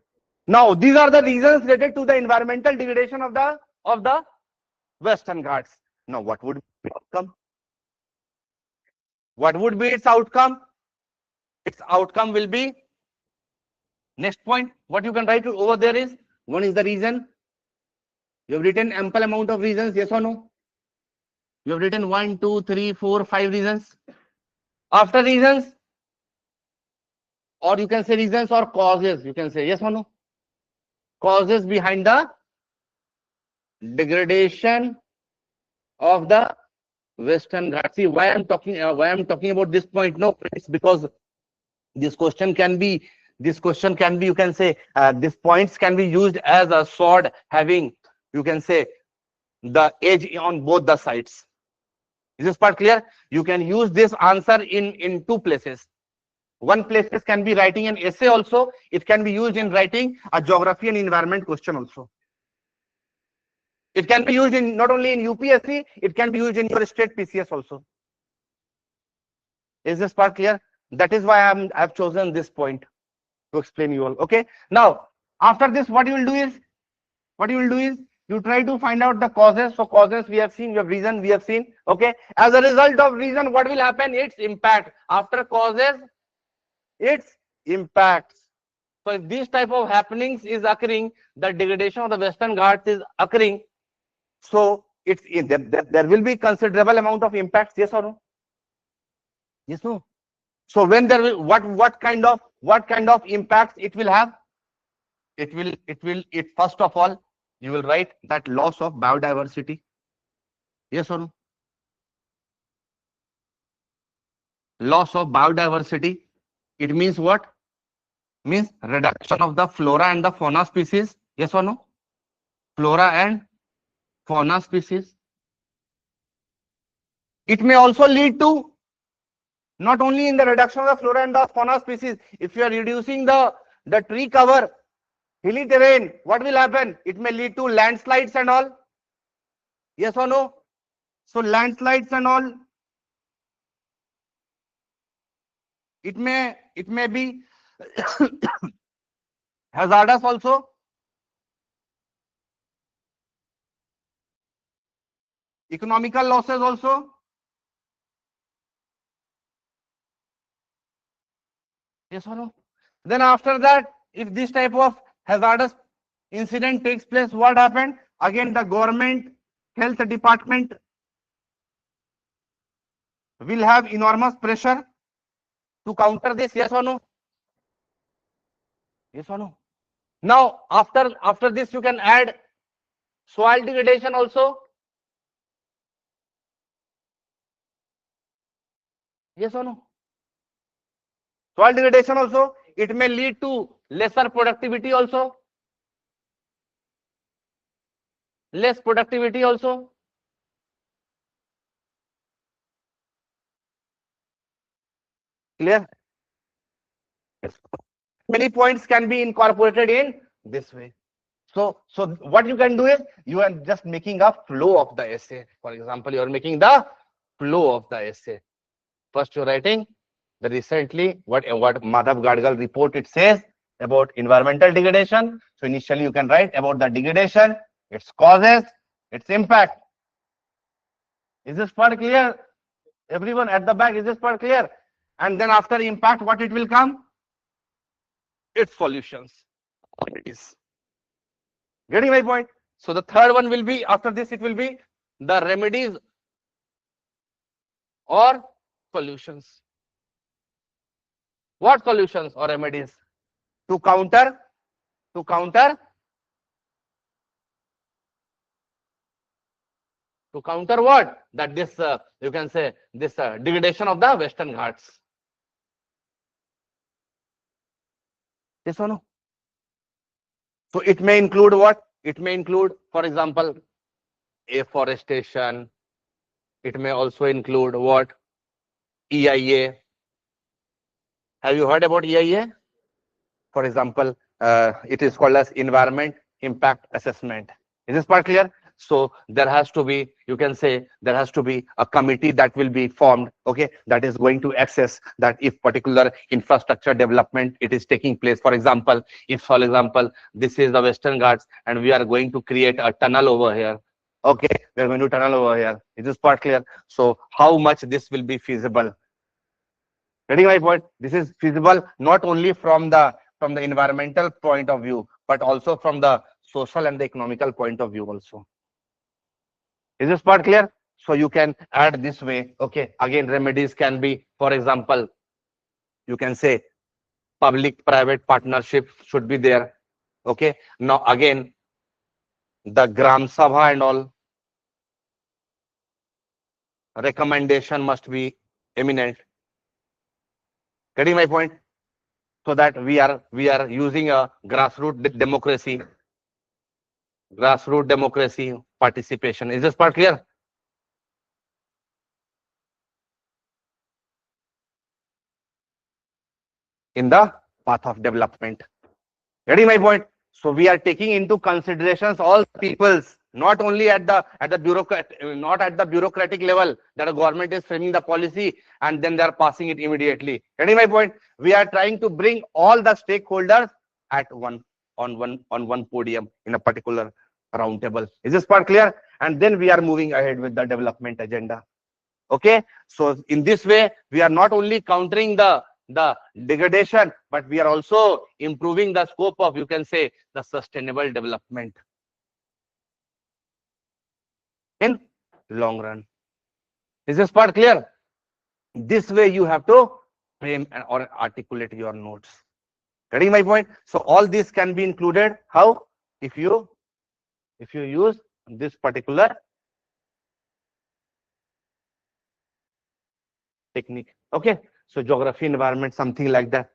Now, these are the reasons related to the environmental degradation of the Western Ghats. Now, what would be the outcome? What would be its outcome? Its outcome will be, next point, what you can write over there is, one is the reason. You have written ample amount of reasons, yes or no? You have written 1, 2, 3, 4, 5 reasons. After reasons, or you can say reasons or causes, you can say yes or no? Causes behind the degradation of the Western Ghats. See why I'm talking about this point. No, it's because this question can be, you can say these points can be used as a sword having, you can say, the edge on both the sides. Is this part clear? You can use this answer in two places. One place can be writing an essay also. It can be used in writing a geography and environment question also. It can be used in not only in UPSC, it can be used in your state PCS also. Is this part clear? That is why I've chosen this point to explain you all. Okay. Now, after this, what you will do is you try to find out the causes. So causes we have seen, we have reason we have seen. Okay. As a result of reason, what will happen? Its impact. After causes, its impacts. So if these type of happenings is occurring, the degradation of the Western Ghats is occurring. So it's there will be considerable amount of impacts. Yes or no? Yes, no. So when there will, what kind of impacts it will have? It first of all, you will write that loss of biodiversity. Yes or no? Loss of biodiversity. It means what? Means reduction of the flora and the fauna species. Yes or no? Flora and fauna species. It may also lead to not only in the reduction of the flora and the fauna species. If you are reducing the tree cover, hilly terrain, what will happen? It may lead to landslides and all. Yes or no? So landslides and all, It may be hazardous also, economical losses also. Yes or no? Then after that, if this type of hazardous incident takes place, what happened? Again, the government health department will have enormous pressure to counter this. Yes or no? Yes or no? Now, after this, you can add soil degradation also. Yes or no? Soil degradation also. It may lead to lesser productivity also. Less productivity also. Clear? Yes. Many points can be incorporated in this way. So what you can do is you are just making a flow of the essay. For example, you are making the flow of the essay. First, you're writing the recently what Madhav Gadgal report it says about environmental degradation. So initially you can write about the degradation, its causes, its impact. Is this part clear? Everyone at the back, is this part clear? And then after impact, what it will come? Its solutions. It is. Getting my point? So the third one will be after this, it will be the remedies or solutions. What solutions or remedies? To counter, to counter, to counter what? That this, you can say, this degradation of the Western Ghats. Yes or no? So it may include what? It may include, for example, afforestation. It may also include what? EIA. Have you heard about EIA? For example, it is called as environment impact assessment. Is this part clear? So there has to be, you can say, there has to be a committee that will be formed, okay, that is going to assess that if particular infrastructure development it is taking place. For example, if, for example, this is the Western Ghats and we are going to create a tunnel over here. Okay, we are going to tunnel over here. Is this part clear? So how much this will be feasible? Getting my point? This is feasible not only from the environmental point of view, but also from the social and the economical point of view also. Is this part clear? So you can add this way. Okay. Again, remedies can be, for example, you can say public-private partnership should be there. Okay. Now again, the Gram Sabha and all recommendation must be eminent. Getting my point? So that we are using a grassroots democracy participation. Is this part clear? In the path of development. Getting my point? So we are taking into considerations all peoples, not only at the bureaucrat, not at the bureaucratic level that a government is framing the policy and then they are passing it immediately. Getting my point? We are trying to bring all the stakeholders at one podium in a particular round table. Is this part clear? And then we are moving ahead with the development agenda. Okay, so in this way we are not only countering the degradation, but we are also improving the scope of, you can say, the sustainable development in long run. Is this part clear? This way you have to frame or articulate your notes. Getting my point? So all this can be included. How? If you use this particular technique. Okay, so geography, environment, something like that.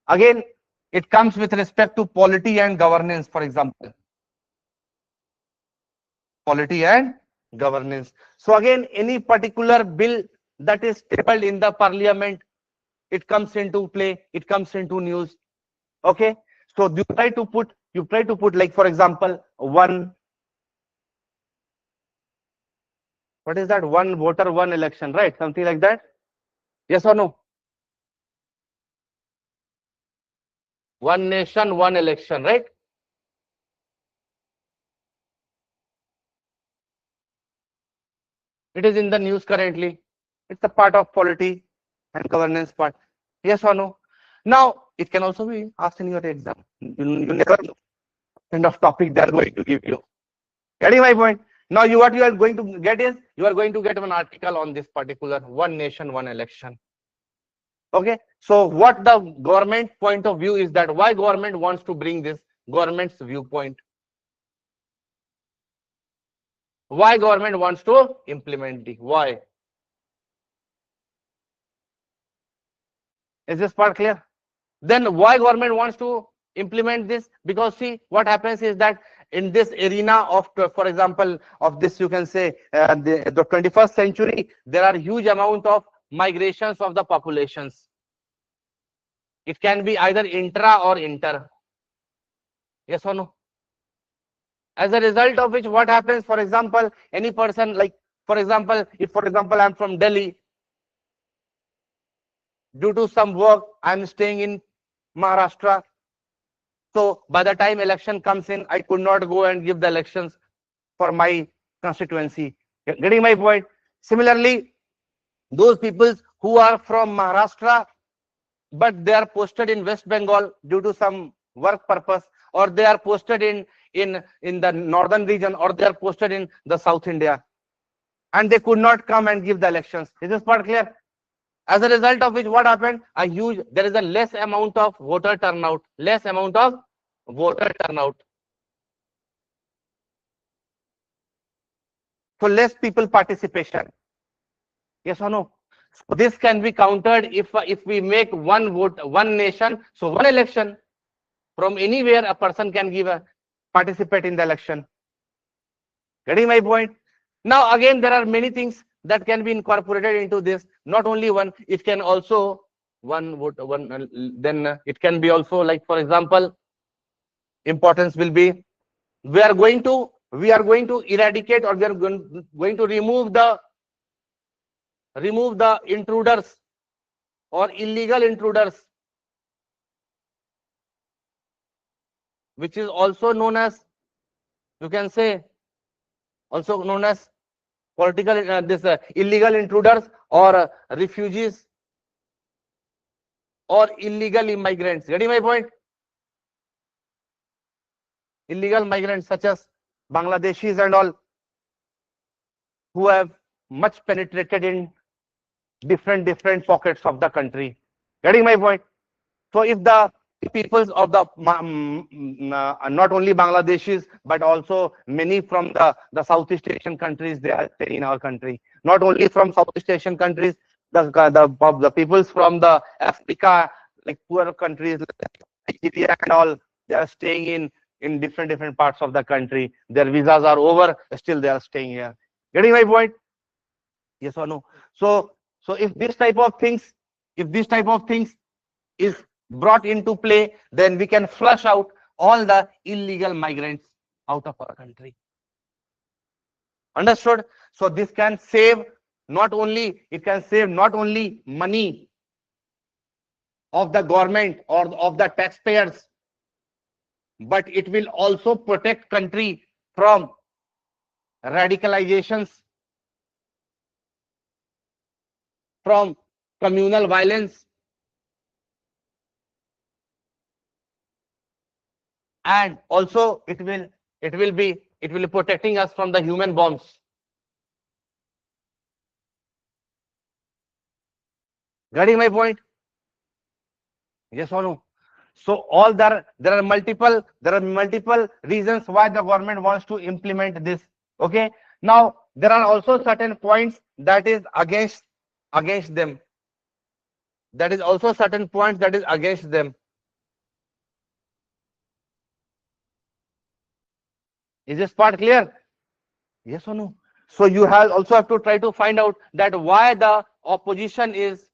Again, it comes with respect to polity and governance, for example. Polity and governance. So again, any particular bill that is tabled in the parliament, it comes into play, it comes into news. Okay. So you try to put like, for example, what is that? One voter, one election, right? Something like that. Yes or no? One nation, one election, right? It is in the news currently. It's a part of polity and governance part. Yes or no? Now, it can also be asked in your exam. You never know what kind of topic they are going to give you. Getting my point? Now, what you are going to get is, you are going to get one article on this particular one nation, one election. Okay. So, what the government point of view is that why government wants to bring this government's viewpoint? Why government wants to implement the why? Is this part clear? Then why government wants to implement this? Because see, what happens is that in this arena of, for example, of this, you can say the 21st century, there are huge amount of migrations of the populations. It can be either intra or inter. Yes or no? As a result of which, what happens, for example, any person, like, for example, if for example I'm from Delhi, due to some work I'm staying in Maharashtra. So by the time election comes in, I could not go and give the elections for my constituency. Getting my point? Similarly, those people who are from Maharashtra, but they are posted in West Bengal due to some work purpose, or they are posted in the northern region, or they are posted in the South India, and they could not come and give the elections. Is this part clear? As a result of which, what happened? There is a less amount of voter turnout, less amount of voter turnout. So less people participation. Yes or no? So this can be countered if we make one vote, one nation, so one election. From anywhere a person can participate in the election. Getting my point? Now again, there are many things that can be incorporated into this. Not only one, it can also one vote, one. Then it can be also, like, for example, importance will be, we are going to eradicate, or we are going to remove the intruders or illegal intruders, which is also known as, you can say, also known as political illegal intruders, or refugees, or illegal immigrants. Getting my point? Illegal migrants such as Bangladeshis and all, who have much penetrated in different pockets of the country. Getting my point? So if the peoples of the not only Bangladeshis, but also many from the Southeast Asian countries, they are in our country. Not only from Southeast Asian countries, the peoples from the Africa, like poor countries like Nigeria and all, they are staying in different parts of the country. Their visas are over, still they are staying here. Getting my point? Yes or no? So if this type of things, is brought into play, then we can flush out all the illegal migrants out of our country. Understood? So this can save not only money of the government or of the taxpayers, but it will also protect country from radicalizations, from communal violence, and also it will be protecting us from the human bombs. Getting my point? Yes or no? So all there are multiple reasons why the government wants to implement this. Okay. Now there are also certain points that is against them. That is also certain points that is against them. Is this part clear? Yes or no? So you also have to try to find out that why the opposition is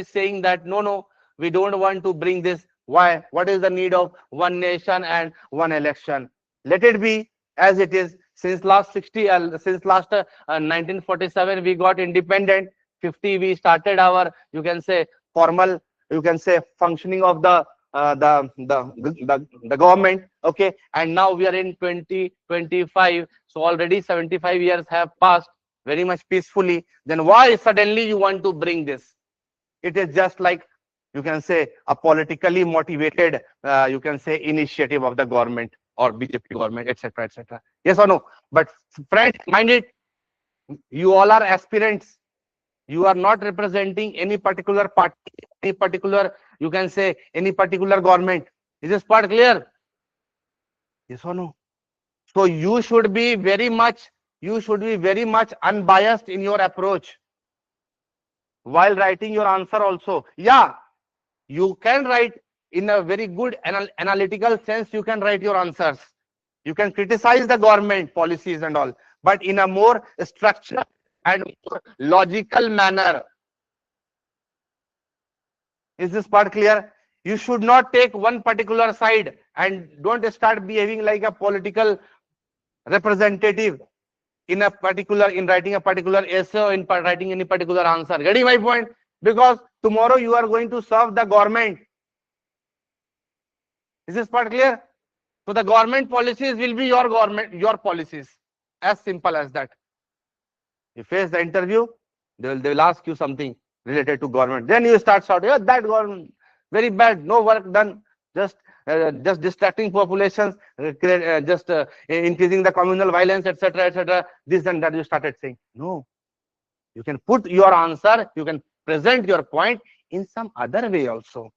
saying that no, we don't want to bring this. Why? What is the need of one nation and one election? Let it be as it is. Since last 1947 we got independent. 50 we started our, you can say, formal, you can say, functioning of the the government. Okay, and now we are in 2025, so already 75 years have passed very much peacefully. Then why suddenly you want to bring this? It is just like, you can say, a politically motivated, you can say, initiative of the government or BJP government, etc., etc. Yes or no? But friends, mind it, you all are aspirants. You are not representing any particular party, any particular, you can say, any particular government. Is this part clear? Yes or no? So you should be very much unbiased in your approach while writing your answer also. Yeah, you can write in a very good analytical sense. You can write your answers. You can criticize the government policies and all, but in a more structured and more logical manner. Is this part clear? You should not take one particular side and don't start behaving like a political representative in a particular, in writing a particular essay or in writing any particular answer. Getting my point? Because tomorrow you are going to serve the government. Is this part clear? So the government policies will be your government, your policies. As simple as that. You face the interview, they will ask you something related to government. Then you start shouting, oh, that government, very bad, no work done, just distracting populations, just increasing the communal violence, etc., etc. This and that you started saying. No, you can put your answer, you can present your point in some other way also.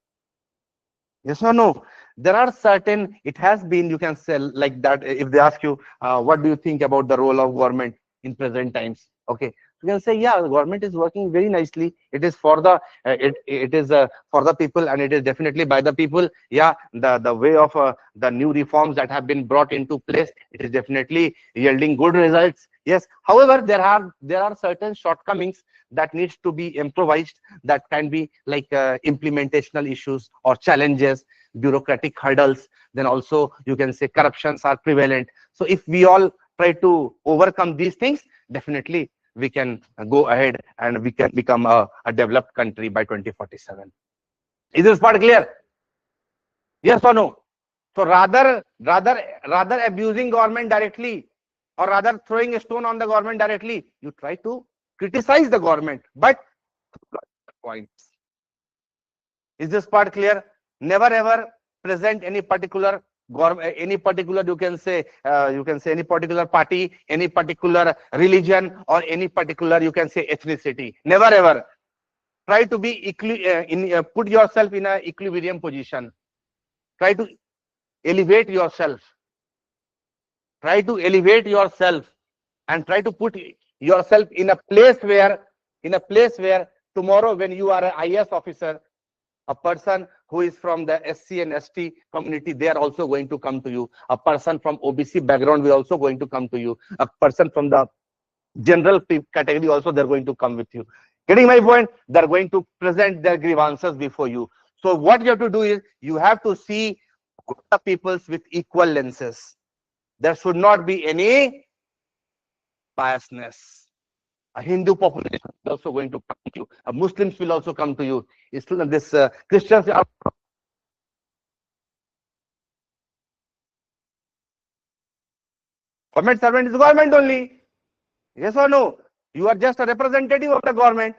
Yes or no? There are certain, it has been, you can say like that, if they ask you, what do you think about the role of government in present times? Okay, you can say, yeah, the government is working very nicely. It is for the, it is for the people, and it is definitely by the people. Yeah, the way of the new reforms that have been brought into place, it is definitely yielding good results. Yes, however, there are certain shortcomings that needs to be improvised, that can be like implementational issues or challenges, bureaucratic hurdles. Then also you can say corruptions are prevalent. So if we all try to overcome these things, definitely we can go ahead and we can become a developed country by 2047. Is this part clear? Yes or no? So rather abusing government directly, or rather throwing a stone on the government directly, you try to criticize the government, but points. Is this part clear? Never ever present any particular government, any particular, you can say any particular party, any particular religion, or any particular, you can say, ethnicity. Never ever. Try to be put yourself in a equilibrium position. Try to elevate yourself. Try to elevate yourself and try to put yourself in a place where tomorrow when you are an IS officer, a person who is from the SC and ST community, they are also going to come to you. A person from OBC background will also going to come to you. A person from the general category also, they're going to come with you. Getting my point? They're going to present their grievances before you. So what you have to do is, you have to see the peoples with equal lenses. There should not be any biasness. A Hindu population is also going to come to you. Muslims will also come to you. This Christians are. Government servant is government only. Yes or no? You are just a representative of the government,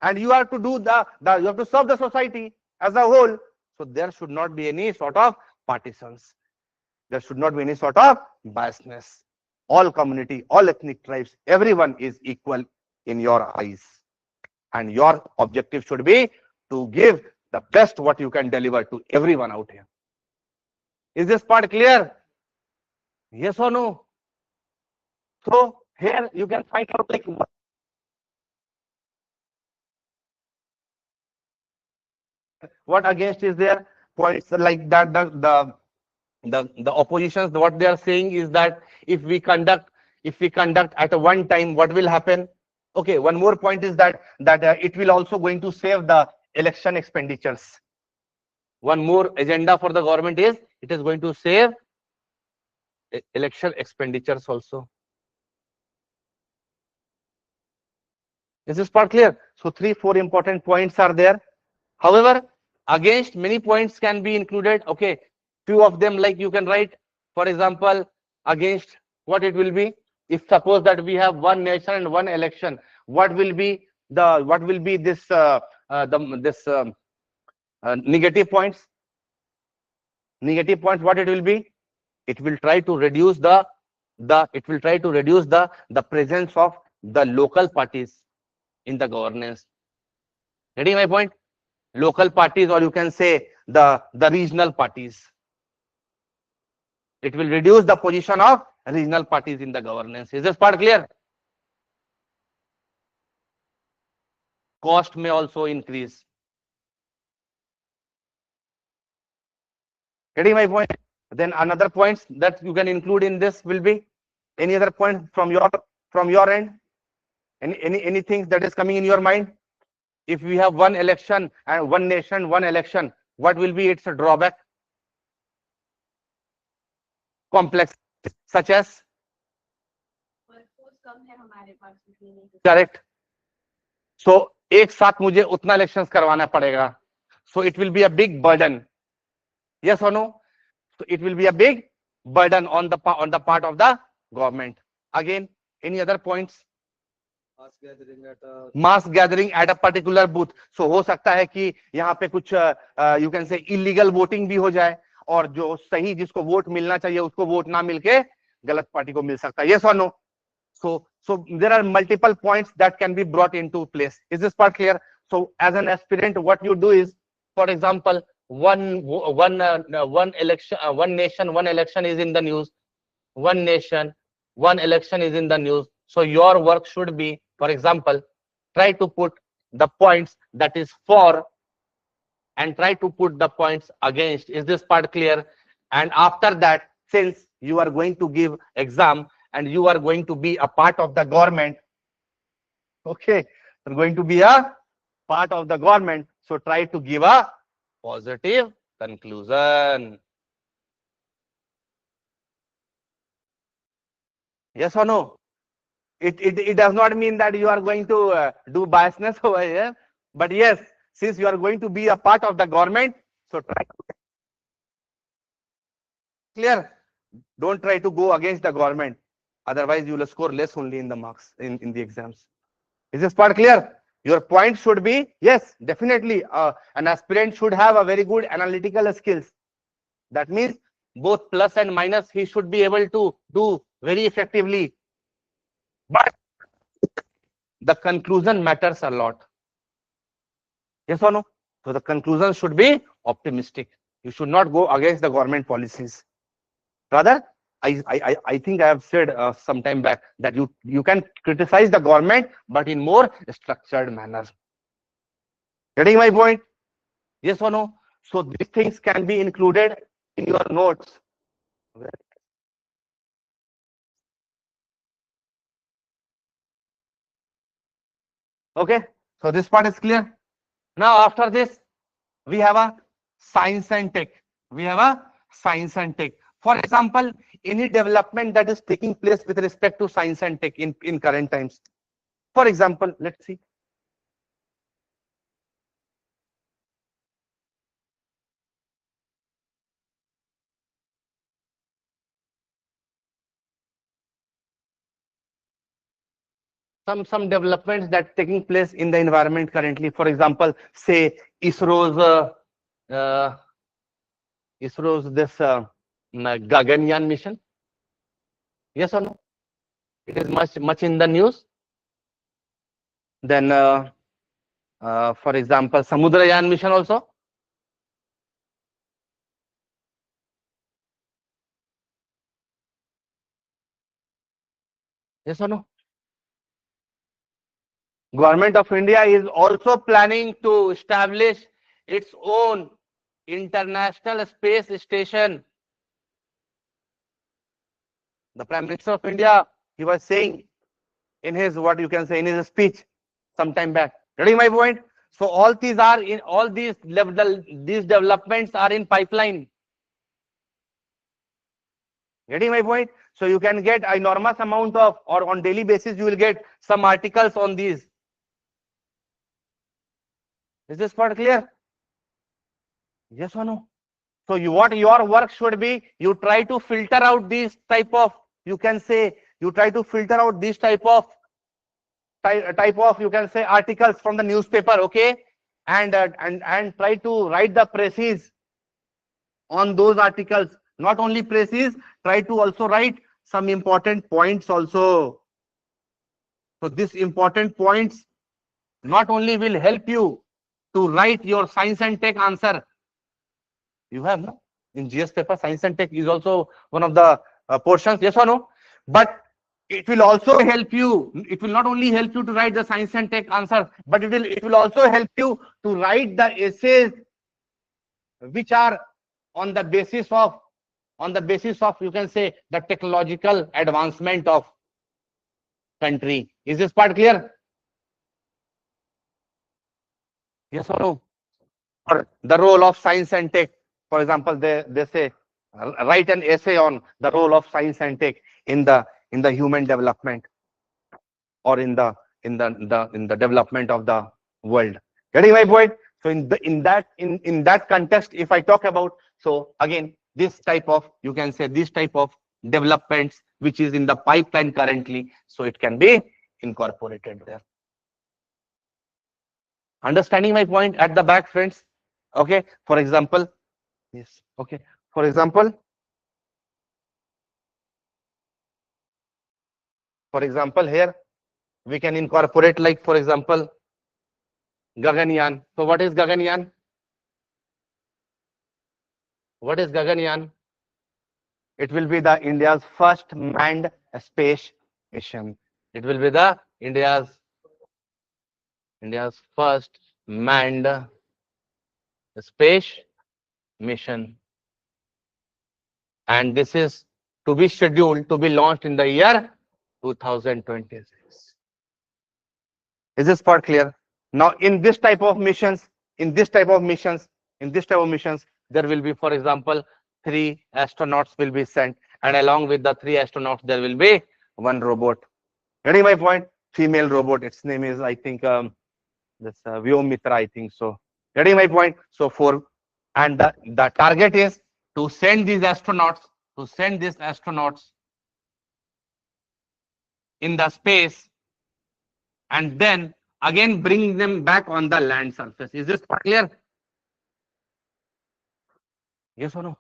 and you have to do you have to serve the society as a whole. So there should not be any sort of partisans. There should not be any sort of biasness. All community, all ethnic tribes, everyone is equal in your eyes. And your objective should be to give the best what you can deliver to everyone out here. Is this part clear? Yes or no? So here you can find out like what against is there. Points like that, the oppositions, what they are saying is that if we conduct at one time, what will happen? Okay, one more point is that it will also going to save the election expenditures. One more agenda for the government is, it is going to save election expenditures also. Is this part clear? So 3-4 important points are there. However, against many points can be included. Okay, few of them, like you can write, for example, against what it will be. If suppose that we have one nation and one election, what will be this this negative points? Negative points, what it will be? It will try to reduce the presence of the local parties in the governance. Getting my point? Local parties, or you can say the regional parties. It will reduce the position of regional parties in the governance. Is this part clear? Cost may also increase. Getting my point? Then another points that you can include in this will be any other point from your end? Anything that is coming in your mind? If we have one election and one nation, one election, what will be its drawback? Complex, such as? Correct. So एक साथ मुझे उतना elections करवाना पड़ेगा. So it will be a big burden. Yes or no? So it will be a big burden on the part of the government. Again, any other points? Mass gathering at a particular booth. So हो सकता है कि यहाँ पे कुछ you can say illegal voting भी हो जाए, और जो सही जिसको वोट मिलना चाहिए उसको वोट ना मिलके गलत पार्टी को मिल सकता है. Yes or no? So there are multiple points that can be brought into place. Is this part clear? So as an aspirant, what you do is, for example, one election, one nation, one election is in the news. One nation, one election is in the news. So your work should be, for example, try to put the points that is for and try to put the points against. Is this part clear? And after that, since you are going to give exam and you are going to be a part of the government, okay, you're going to be a part of the government, so try to give a positive conclusion. Yes or no? It does not mean that you are going to do biasness over here, but yes, since you are going to be a part of the government, so try to clear. Don't try to go against the government, otherwise you will score less only in the marks in the exams. Is this part clear? Your point should be, yes, definitely an aspirant should have a very good analytical skills. That means both plus and minus he should be able to do very effectively, but the conclusion matters a lot. Yes or no? So the conclusion should be optimistic. You should not go against the government policies. Rather, I think I have said some time back that you can criticize the government, but in more structured manner. Getting my point? Yes or no? So these things can be included in your notes. Okay, so this part is clear. Now after this, we have a science and tech. We have a science and tech. For example, any development that is taking place with respect to science and tech in current times. For example, let's see. Some developments that taking place in the environment currently. For example, say ISRO's this Gaganyaan mission. Yes or no? It is much in the news. Then, for example, Samudrayaan mission also. Yes or no? Government of India is also planning to establish its own international space station. The Prime Minister of India, he was saying in his, what you can say, in his speech some time back. Getting my point? So all these are in all these these developments are in pipeline. Getting my point? So you can get enormous amount of, or on daily basis you will get some articles on these. Is this part clear? Yes or no? So what your work should be, you try to filter out these type of, you can say, you try to filter out these type of, you can say, articles from the newspaper, okay, and try to write the précis on those articles. Not only précis, try to also write some important points also. So these important points not only will help you to write your science and tech answer. You have, no, in GS paper, science and tech is also one of the portions, yes or no? But it will also help you. It will not only help you to write the science and tech answer, but it will also help you to write the essays which are on the basis of, you can say, the technological advancement of country. Is this part clear? Yes or no? Or the role of science and tech. For example, they say write an essay on the role of science and tech in the human development, or in the development of the world. Getting my point? So in that context, if I talk about, so again, this type of, you can say, this type of developments which is in the pipeline currently, so it can be incorporated there. Understanding my point at the back, friends? Okay. For example, yes. Okay. For example, here we can incorporate, like, for example, Gaganyaan. So what is Gaganyaan? What is Gaganyaan? It will be the India's first manned space mission. It will be the India's first manned space mission, and this is to be scheduled to be launched in the year 2026. Is this part clear? Now, in this type of missions, there will be, for example, 3 astronauts will be sent, and along with the 3 astronauts, there will be one robot. Getting my point? Female robot. Its name is, I think, this Vyomitra, I think so. Getting my point? So and the target is to send these astronauts, in the space, and then again bring them back on the land surface. Is this clear? Yes or no?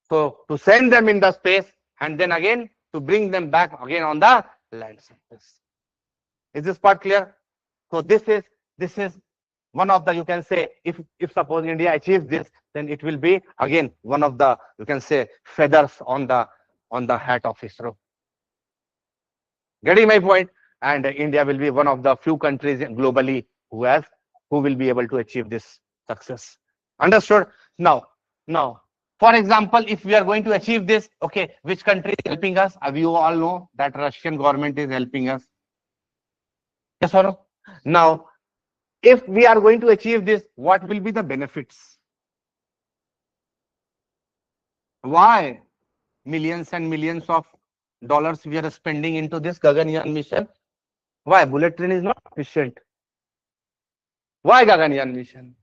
So to send them in the space, and then again to bring them back again on the land surface. Is this part clear? So this is one of the, you can say, if suppose India achieves this, then it will be again one of the, you can say, feathers on the hat of ISRO. Getting my point? And India will be one of the few countries globally who will be able to achieve this success. Understood? Now, for example, if we are going to achieve this, okay, which country is helping us? You all know that Russian government is helping us. Yes or no? Now, if we are going to achieve this, what will be the benefits? Why millions and millions of dollars we are spending into this Gaganyaan mission? Why bullet train is not efficient? Why Gaganyaan mission?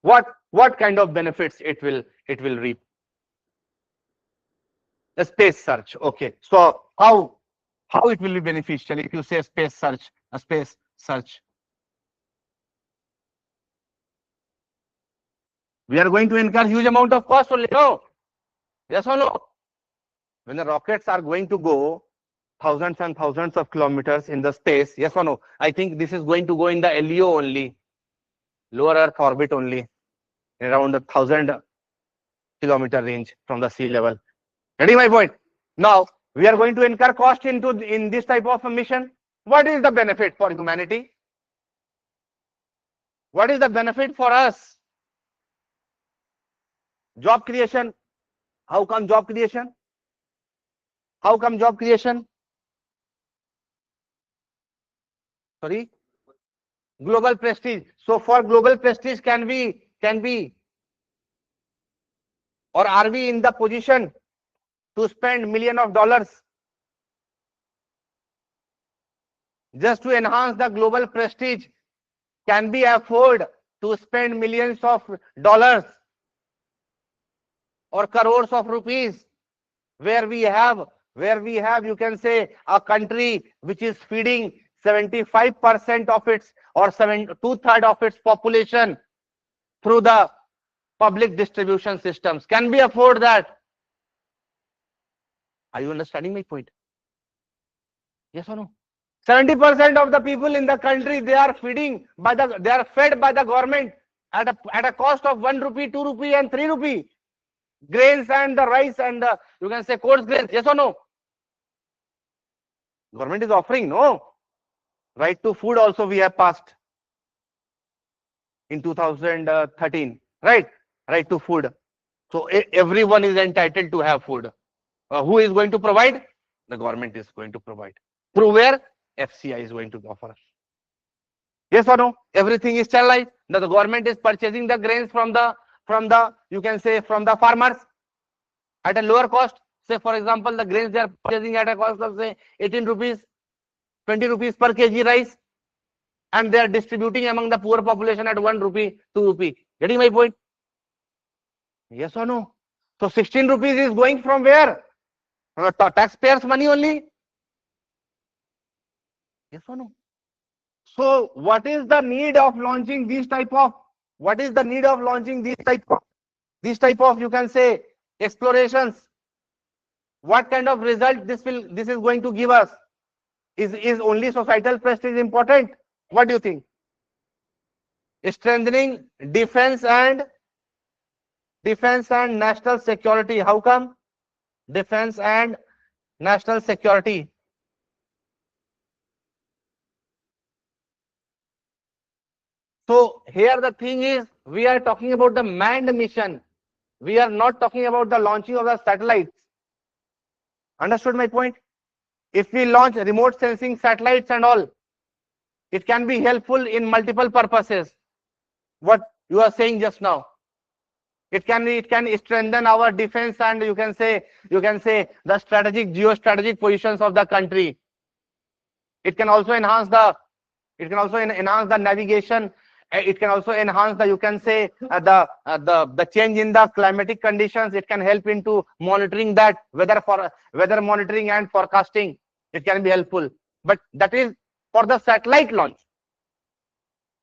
What kind of benefits it will reap? The space search. Okay, so how it will be beneficial if you say space search, a space search? We are going to incur huge amount of cost only, no? Yes or no? When the rockets are going to go thousands and thousands of kilometers in the space, yes or no? I think this is going to go in the LEO only, lower Earth orbit only, around 1,000 kilometer range from the sea level. Getting my point? Now we are going to incur cost in this type of a mission. What is the benefit for humanity? What is the benefit for us? Job creation. How come job creation? How come job creation? Sorry, global prestige. So for global prestige, can we, or are we in the position to spend millions of dollars just to enhance the global prestige? Can we afford to spend millions of dollars or crores of rupees, where we have you can say a country which is feeding 75% of its or 2/3 of its population through the public distribution systems. Can we afford that? Are you understanding my point? Yes or no? 70% of the people in the country, they are fed by the government at a cost of 1 rupee, 2 rupee and 3 rupee. Grains and the rice and the, you can say, coarse grains. Yes or no? Government is offering, no? Right to food also we have passed in 2013, right? Right to food. So everyone is entitled to have food. Who is going to provide? The government is going to provide. Through where? FCI is going to offer. Yes or no? Everything is channelized. The government is purchasing the grains from the you can say from the farmers at a lower cost. Say for example, the grains they are purchasing at a cost of say 18 rupees, 20 rupees per kg rice, and they are distributing among the poor population at 1 rupee, 2 rupee. Getting my point? Yes or no? So 16 rupees is going from where? From the taxpayers' money only. Yes or no? So what is the need of launching these type of you can say explorations? What kind of result this is going to give us? Is only societal prestige important? What do you think? Strengthening defense and national security. How come? Defense and national security. So here the thing is, we are talking about the manned mission. We are not talking about the launching of the satellites. Understood my point? If we launch remote sensing satellites and all, it can be helpful in multiple purposes. What you are saying just now. It can strengthen our defense and you can say the geostrategic positions of the country. It can also enhance the navigation. It can also enhance the you can say the change in the climatic conditions. It can help into monitoring that weather monitoring and forecasting. It can be helpful, but that is for the satellite launch.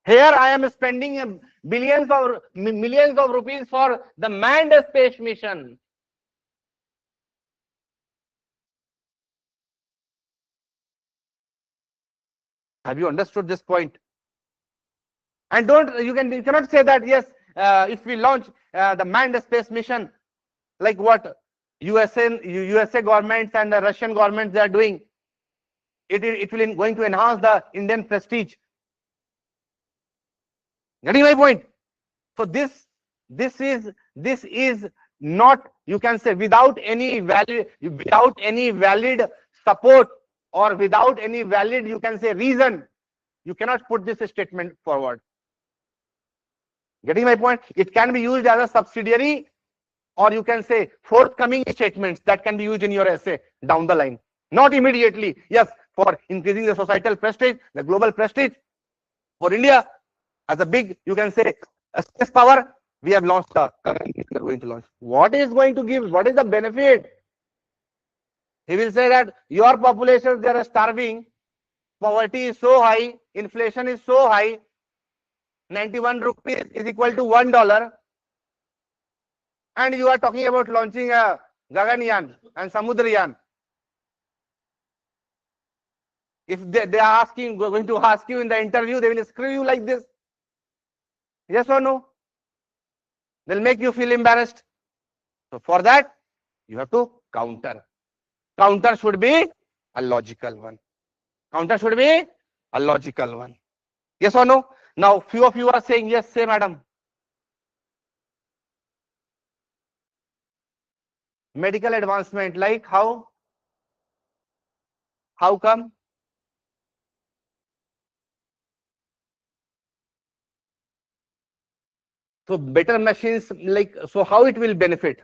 Here I am spending millions of rupees for the manned space mission. Have you understood this point? And you cannot say that yes, if we launch the manned space mission, like what USA governments and the Russian governments they are doing, it will going to enhance the Indian prestige. Getting my point? So this is not, you can say, without any valid support or without any valid you can say reason, you cannot put this statement forward. Getting my point? It can be used as a subsidiary or you can say forthcoming statements that can be used in your essay down the line. Not immediately. Yes, for increasing the societal prestige, the global prestige for India as a big, you can say, a space power, we have launched we are going to launch. What is going to give? What is the benefit? He will say that your populations, they are starving, poverty is so high, inflation is so high, 91 rupees is equal to $1, and you are talking about launching a Gaganyaan and Samudrayaan. If they are going to ask you in the interview, they will screw you like this. Yes or no? They'll make you feel embarrassed. So for that, you have to counter. Counter should be a logical one. Counter should be a logical one. Yes or no? Now, few of you are saying yes, say madam. Medical advancement, like how? How come? So better machines, like, so how it will benefit?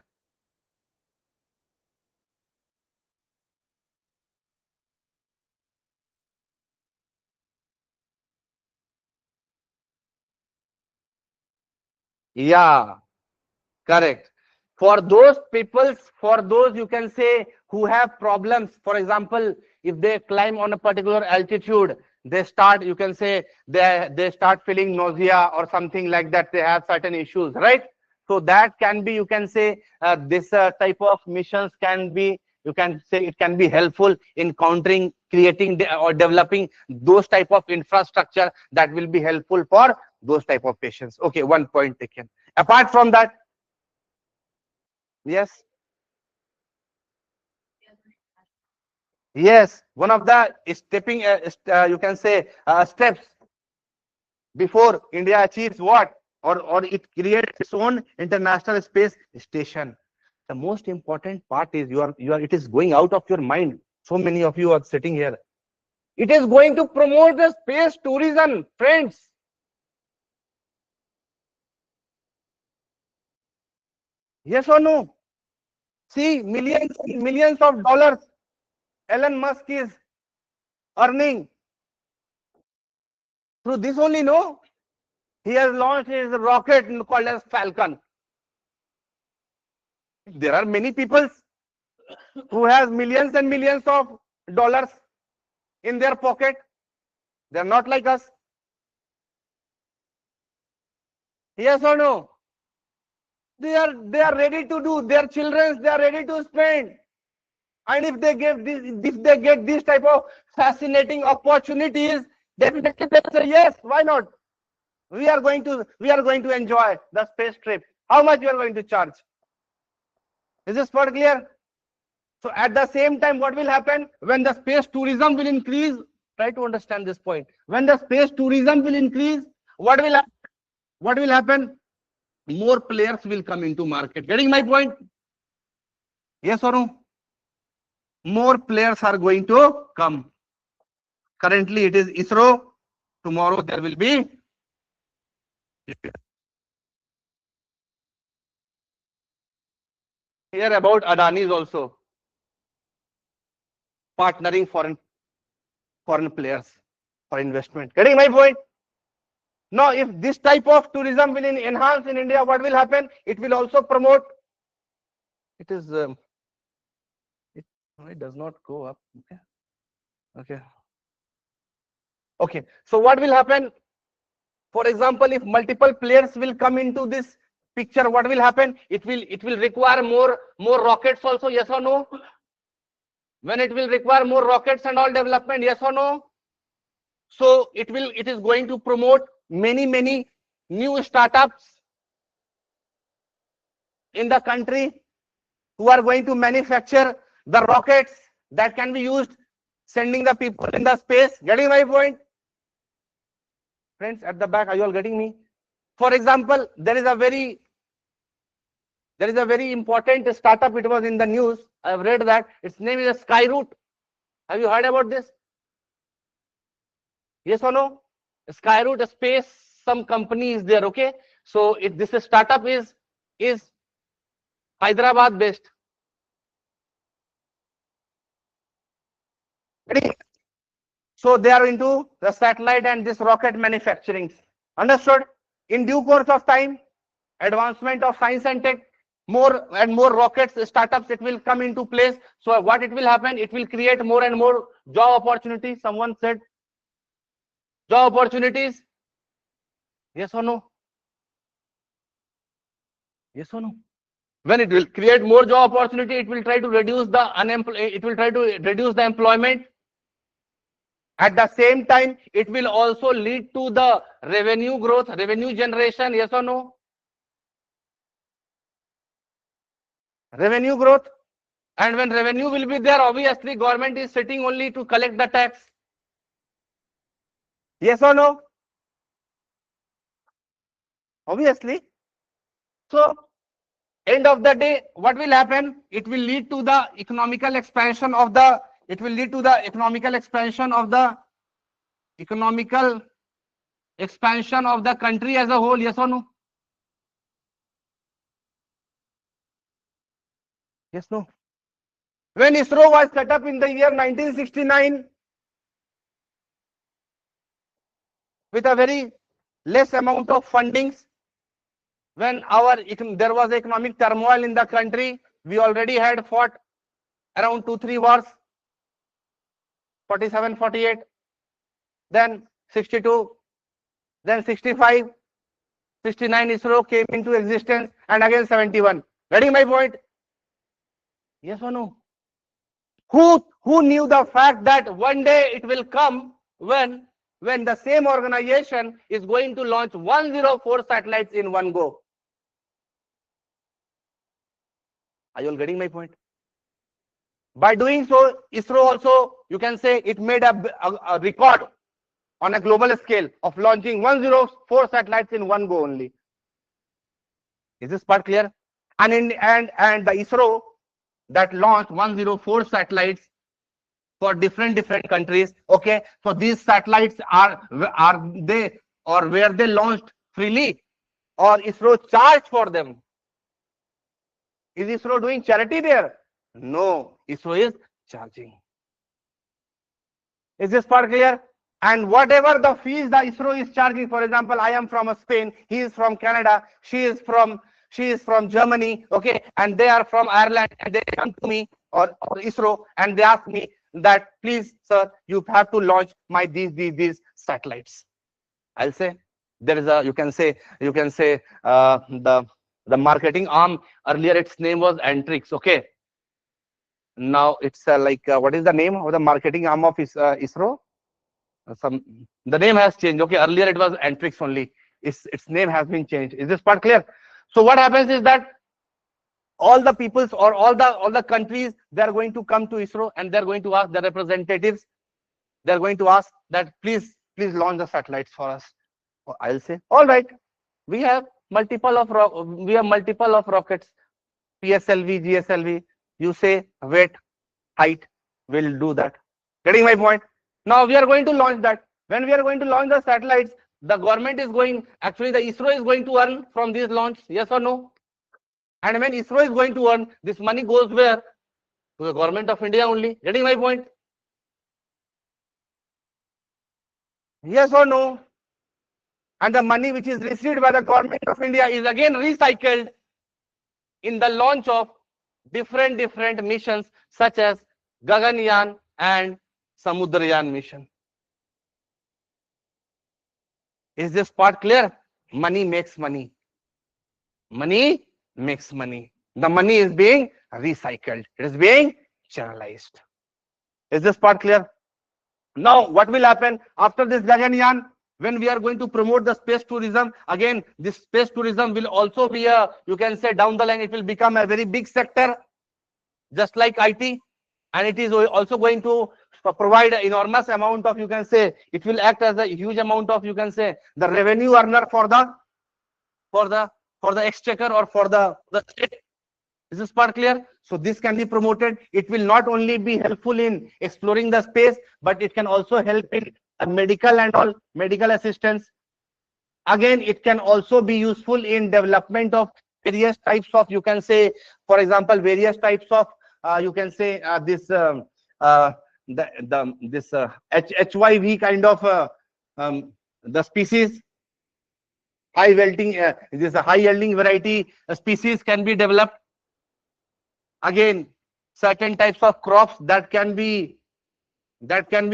Yeah, correct. For those people, for those you can say who have problems, for example, if they climb on a particular altitude, they start, you can say, they start feeling nausea or something like that. They have certain issues, right? So that can be, you can say, this type of missions can be, you can say, it can be helpful in countering, creating or developing those type of infrastructure that will be helpful for those type of patients. Okay, one point taken. Apart from that, yes. Yes, one of the stepping, you can say, steps before India achieves what, or it creates its own international space station. The most important part is you are. It is going out of your mind. So many of you are sitting here. It is going to promote the space tourism, friends. Yes or no? See, millions and millions of dollars Elon Musk is earning through this only. No, he has launched his rocket called as Falcon. There are many people who has millions and millions of dollars in their pocket. They're not like us. Yes or no? They are ready to do. Their children, they are ready to spend. And if they get this, if they get this type of fascinating opportunities, definitely they say yes. Why not? We are going to enjoy the space trip. How much you are going to charge? Is this part clear? So at the same time, what will happen when the space tourism will increase? Try to understand this point. When the space tourism will increase, what will what will happen? More players will come into market. Getting my point? Yes or no? More players are going to come. Currently, it is ISRO. Tomorrow there will be. Here about Adani's also partnering foreign players for investment. Getting my point? Now, if this type of tourism will enhance in India, what will happen? It will also promote. It is. It, no, it does not go up. Okay. Okay. Okay. So what will happen? For example, if multiple players will come into this picture, what will happen? It will require more rockets also. Yes or no? When it will require more rockets and all development. Yes or no? So it is going to promote many new startups in the country who are going to manufacture the rockets that can be used sending the people in the space. Getting my point? Friends at the back, are you all getting me? For example, there is a very important startup. It was in the news. I have read that its name is Skyroot. Have you heard about this? Yes or no? Skyroot Space, some company is there. Okay, so this startup is Hyderabad based. So they are into the satellite and this rocket manufacturing. Understood? In due course of time, advancement of science and tech, more and more rockets, startups, it will come into place. So what it will happen? It will create more and more job opportunities. Someone said job opportunities. Yes or no? Yes or no? When it will create more job opportunity, it will try to reduce the it will try to reduce the employment. At the same time, it will also lead to the revenue growth, revenue generation. Yes or no? Revenue growth. And when revenue will be there, obviously government is sitting only to collect the tax. Yes or no? Obviously. So end of the day, what will happen? It will lead to the economical expansion of the. It will lead to the economical expansion of the economical expansion of the country as a whole. Yes or no? Yes, no. When ISRO was set up in the year 1969 with a very less amount of fundings, when there was economic turmoil in the country, we already had fought around 2-3 wars, 47, 48, then 62, then 65, 69 ISRO came into existence, and again 71. Getting my point? Yes or no? Who knew the fact that one day it will come when the same organization is going to launch 104 satellites in one go? Are you all getting my point? By doing so, ISRO also, you can say, it made a record on a global scale of launching 104 satellites in one go only. Is this part clear? And the ISRO that launched 104 satellites for different countries. Okay, so these satellites are they, or were they launched freely, or ISRO charged for them? Is ISRO doing charity there? No, ISRO is charging. Is this part clear? And whatever the fees the ISRO is charging, for example, I am from Spain, he is from Canada, she is from Germany, okay, and they are from Ireland, and they come to me or ISRO and they ask me that, please, sir, you have to launch my these satellites. I'll say there is a, you can say the marketing arm, earlier its name was Antrix, okay. Now it's what is the name of the marketing arm of ISRO? The name has changed. Okay, earlier it was Antrix only. Its name has been changed. Is this part clear? So what happens is that all the peoples or all the countries, they are going to come to ISRO and they are going to ask the representatives. They are going to ask that please launch the satellites for us. I'll say, all right, we have multiple of rockets, PSLV, GSLV. You say weight, height, we'll do that. Getting my point? Now we are going to launch that. When we are going to launch the satellites, the government is going, actually the ISRO is going to earn from this launch, yes or no? And when ISRO is going to earn, this money goes where? To the government of India only. Getting my point? Yes or no? And the money which is received by the government of India is again recycled in the launch of different missions such as Gaganyaan and Samudrayaan mission. Is this part clear? Money makes money. Money makes money. The money is being recycled. It is being channelized. Is this part clear? Now, what will happen after this Gaganyaan? When we are going to promote the space tourism, again, this space tourism will also be a, you can say down the line, it will become a very big sector, just like IT. And it is also going to provide an enormous amount of, you can say, it will act as a huge amount of, you can say, the revenue earner for the exchequer or for the state. Is this part clear? So this can be promoted. It will not only be helpful in exploring the space, but it can also help in medical and all medical assistance. Again, it can also be useful in development of various types of, you can say, for example, various types of, you can say this HYV kind of the species, high yielding this high yielding variety species can be developed. Again, certain types of crops that can be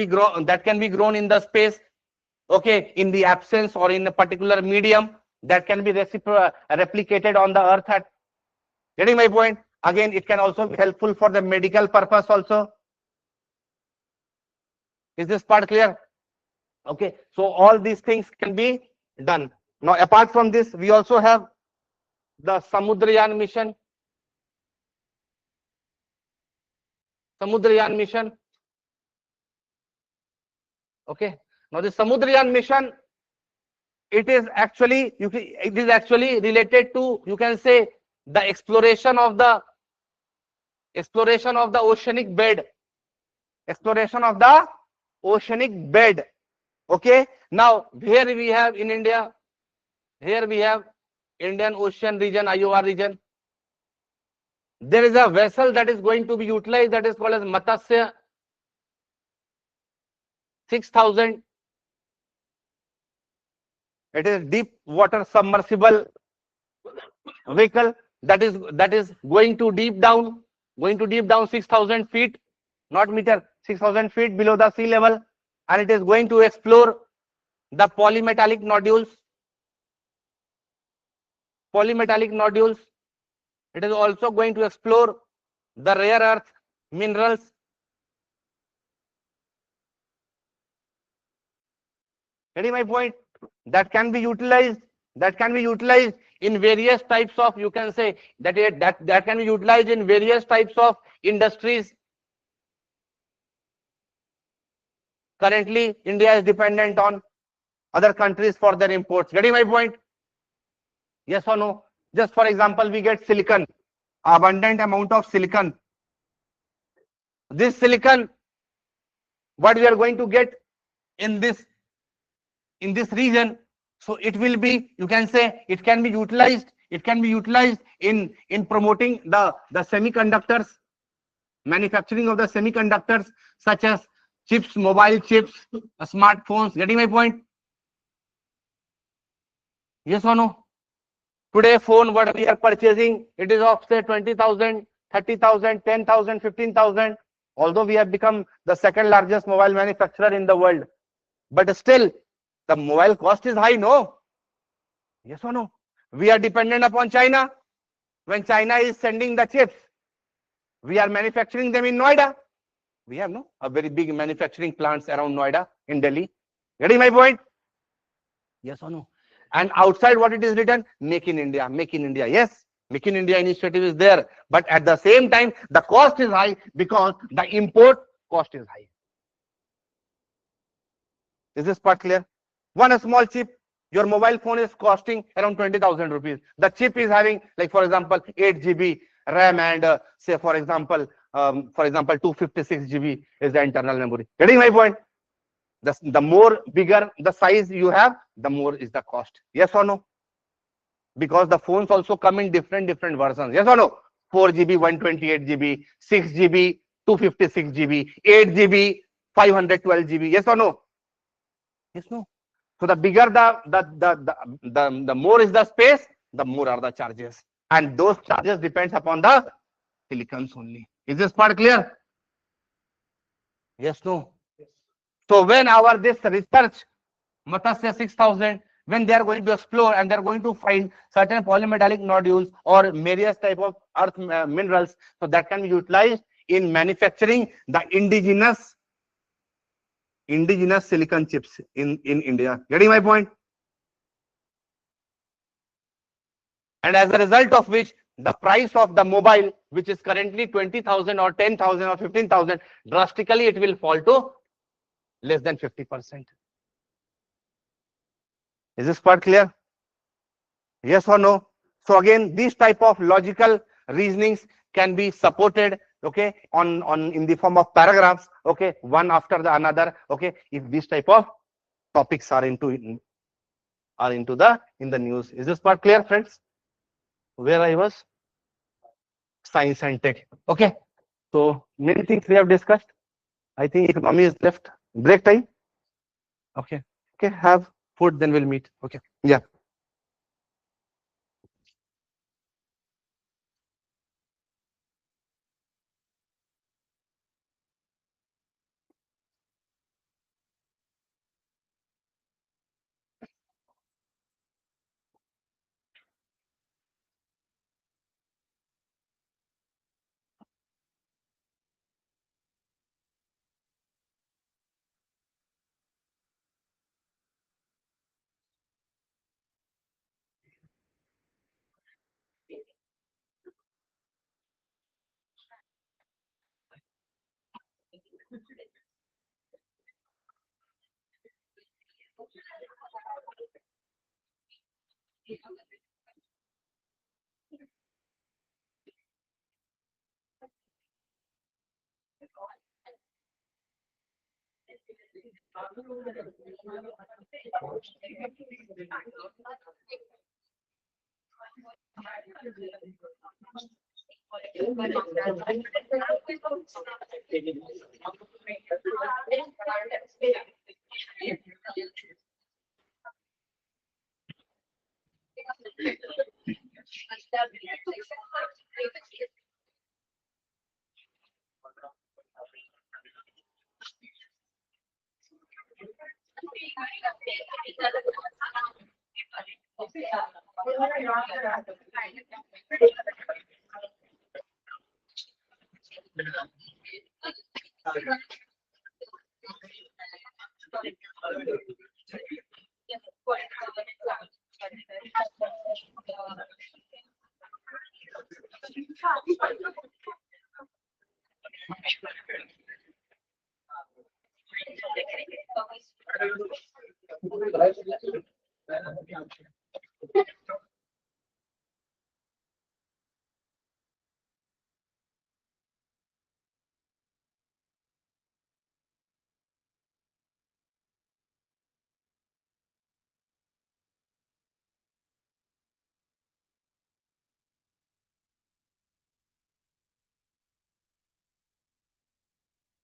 grown in the space, okay, in the absence or in a particular medium, that can be replicated on the earth. Getting my point? Again, it can also be helpful for the medical purpose also. Is this part clear? Okay, so all these things can be done. Now, apart from this, we also have the Samudrayaan mission. Samudrayaan mission. Okay. Now, the Samudrayaan mission, it is actually related to, you can say, the exploration of the oceanic bed. Exploration of the oceanic bed. Okay. Now, here we have in India, here we have Indian Ocean region, IOR region. There is a vessel that is going to be utilized, that is called as Matsya 6000. It is deep water submersible vehicle that is going to deep down 6,000 feet, not meter, 6,000 feet below the sea level, and it is going to explore the polymetallic nodules. It is also going to explore the rare earth minerals. Getting my point? That can be utilized. That can be utilized in various types of, you can say that can be utilized in various types of industries. Currently, India is dependent on other countries for their imports. Getting my point? Yes or no? Just for example, we get silicon, abundant amount of silicon. This silicon, what we are going to get in this region, so it will be, you can say, it can be utilized in promoting the semiconductors, manufacturing of the semiconductors, such as chips, mobile chips, smartphones. Getting my point? Yes or no? Today phone what we are purchasing, it is of say 20,000, 30,000, 10,000, 15,000. Although we have become the second largest mobile manufacturer in the world, but still the mobile cost is high, no? Yes or no? We are dependent upon China. When China is sending the chips, we are manufacturing them in Noida. We have no a very big manufacturing plants around Noida in Delhi. Getting my point? Yes or no? And outside what it is written, make in India, make in India. Yes, make in India initiative is there, but at the same time the cost is high because the import cost is high. Is this part clear? One small chip, your mobile phone is costing around 20,000 rupees. The chip is having, like for example, 8 GB RAM and say for example 256 GB is the internal memory. Getting my point? The more bigger the size you have, the more is the cost. Yes or no? Because the phones also come in different versions. Yes or no? 4 GB, 128 GB, 6 GB, 256 GB, 8 GB, 512 GB. Yes or no? Yes, no. So the bigger the more is the space, the more are the charges, and those charges depends upon the silicons only. Is this part clear? Yes, no. So when our this research Matsya 6,000, when they are going to explore and they are going to find certain polymetallic nodules or various type of earth minerals, so that can be utilized in manufacturing the indigenous silicon chips in India. Getting my point? And as a result of which the price of the mobile, which is currently 20,000 or 10,000 or 15,000, drastically it will fall to less than 50%. Is this part clear? Yes or no? So again, these type of logical reasonings can be supported, okay, on in the form of paragraphs, okay, one after the another, okay, if these type of topics are into the in the news. Is this part clear, friends? Where I was? Science and tech. Okay. So many things we have discussed. I think economy is left. Break time. Okay. Okay. Have food, then we'll meet. Okay. Yeah.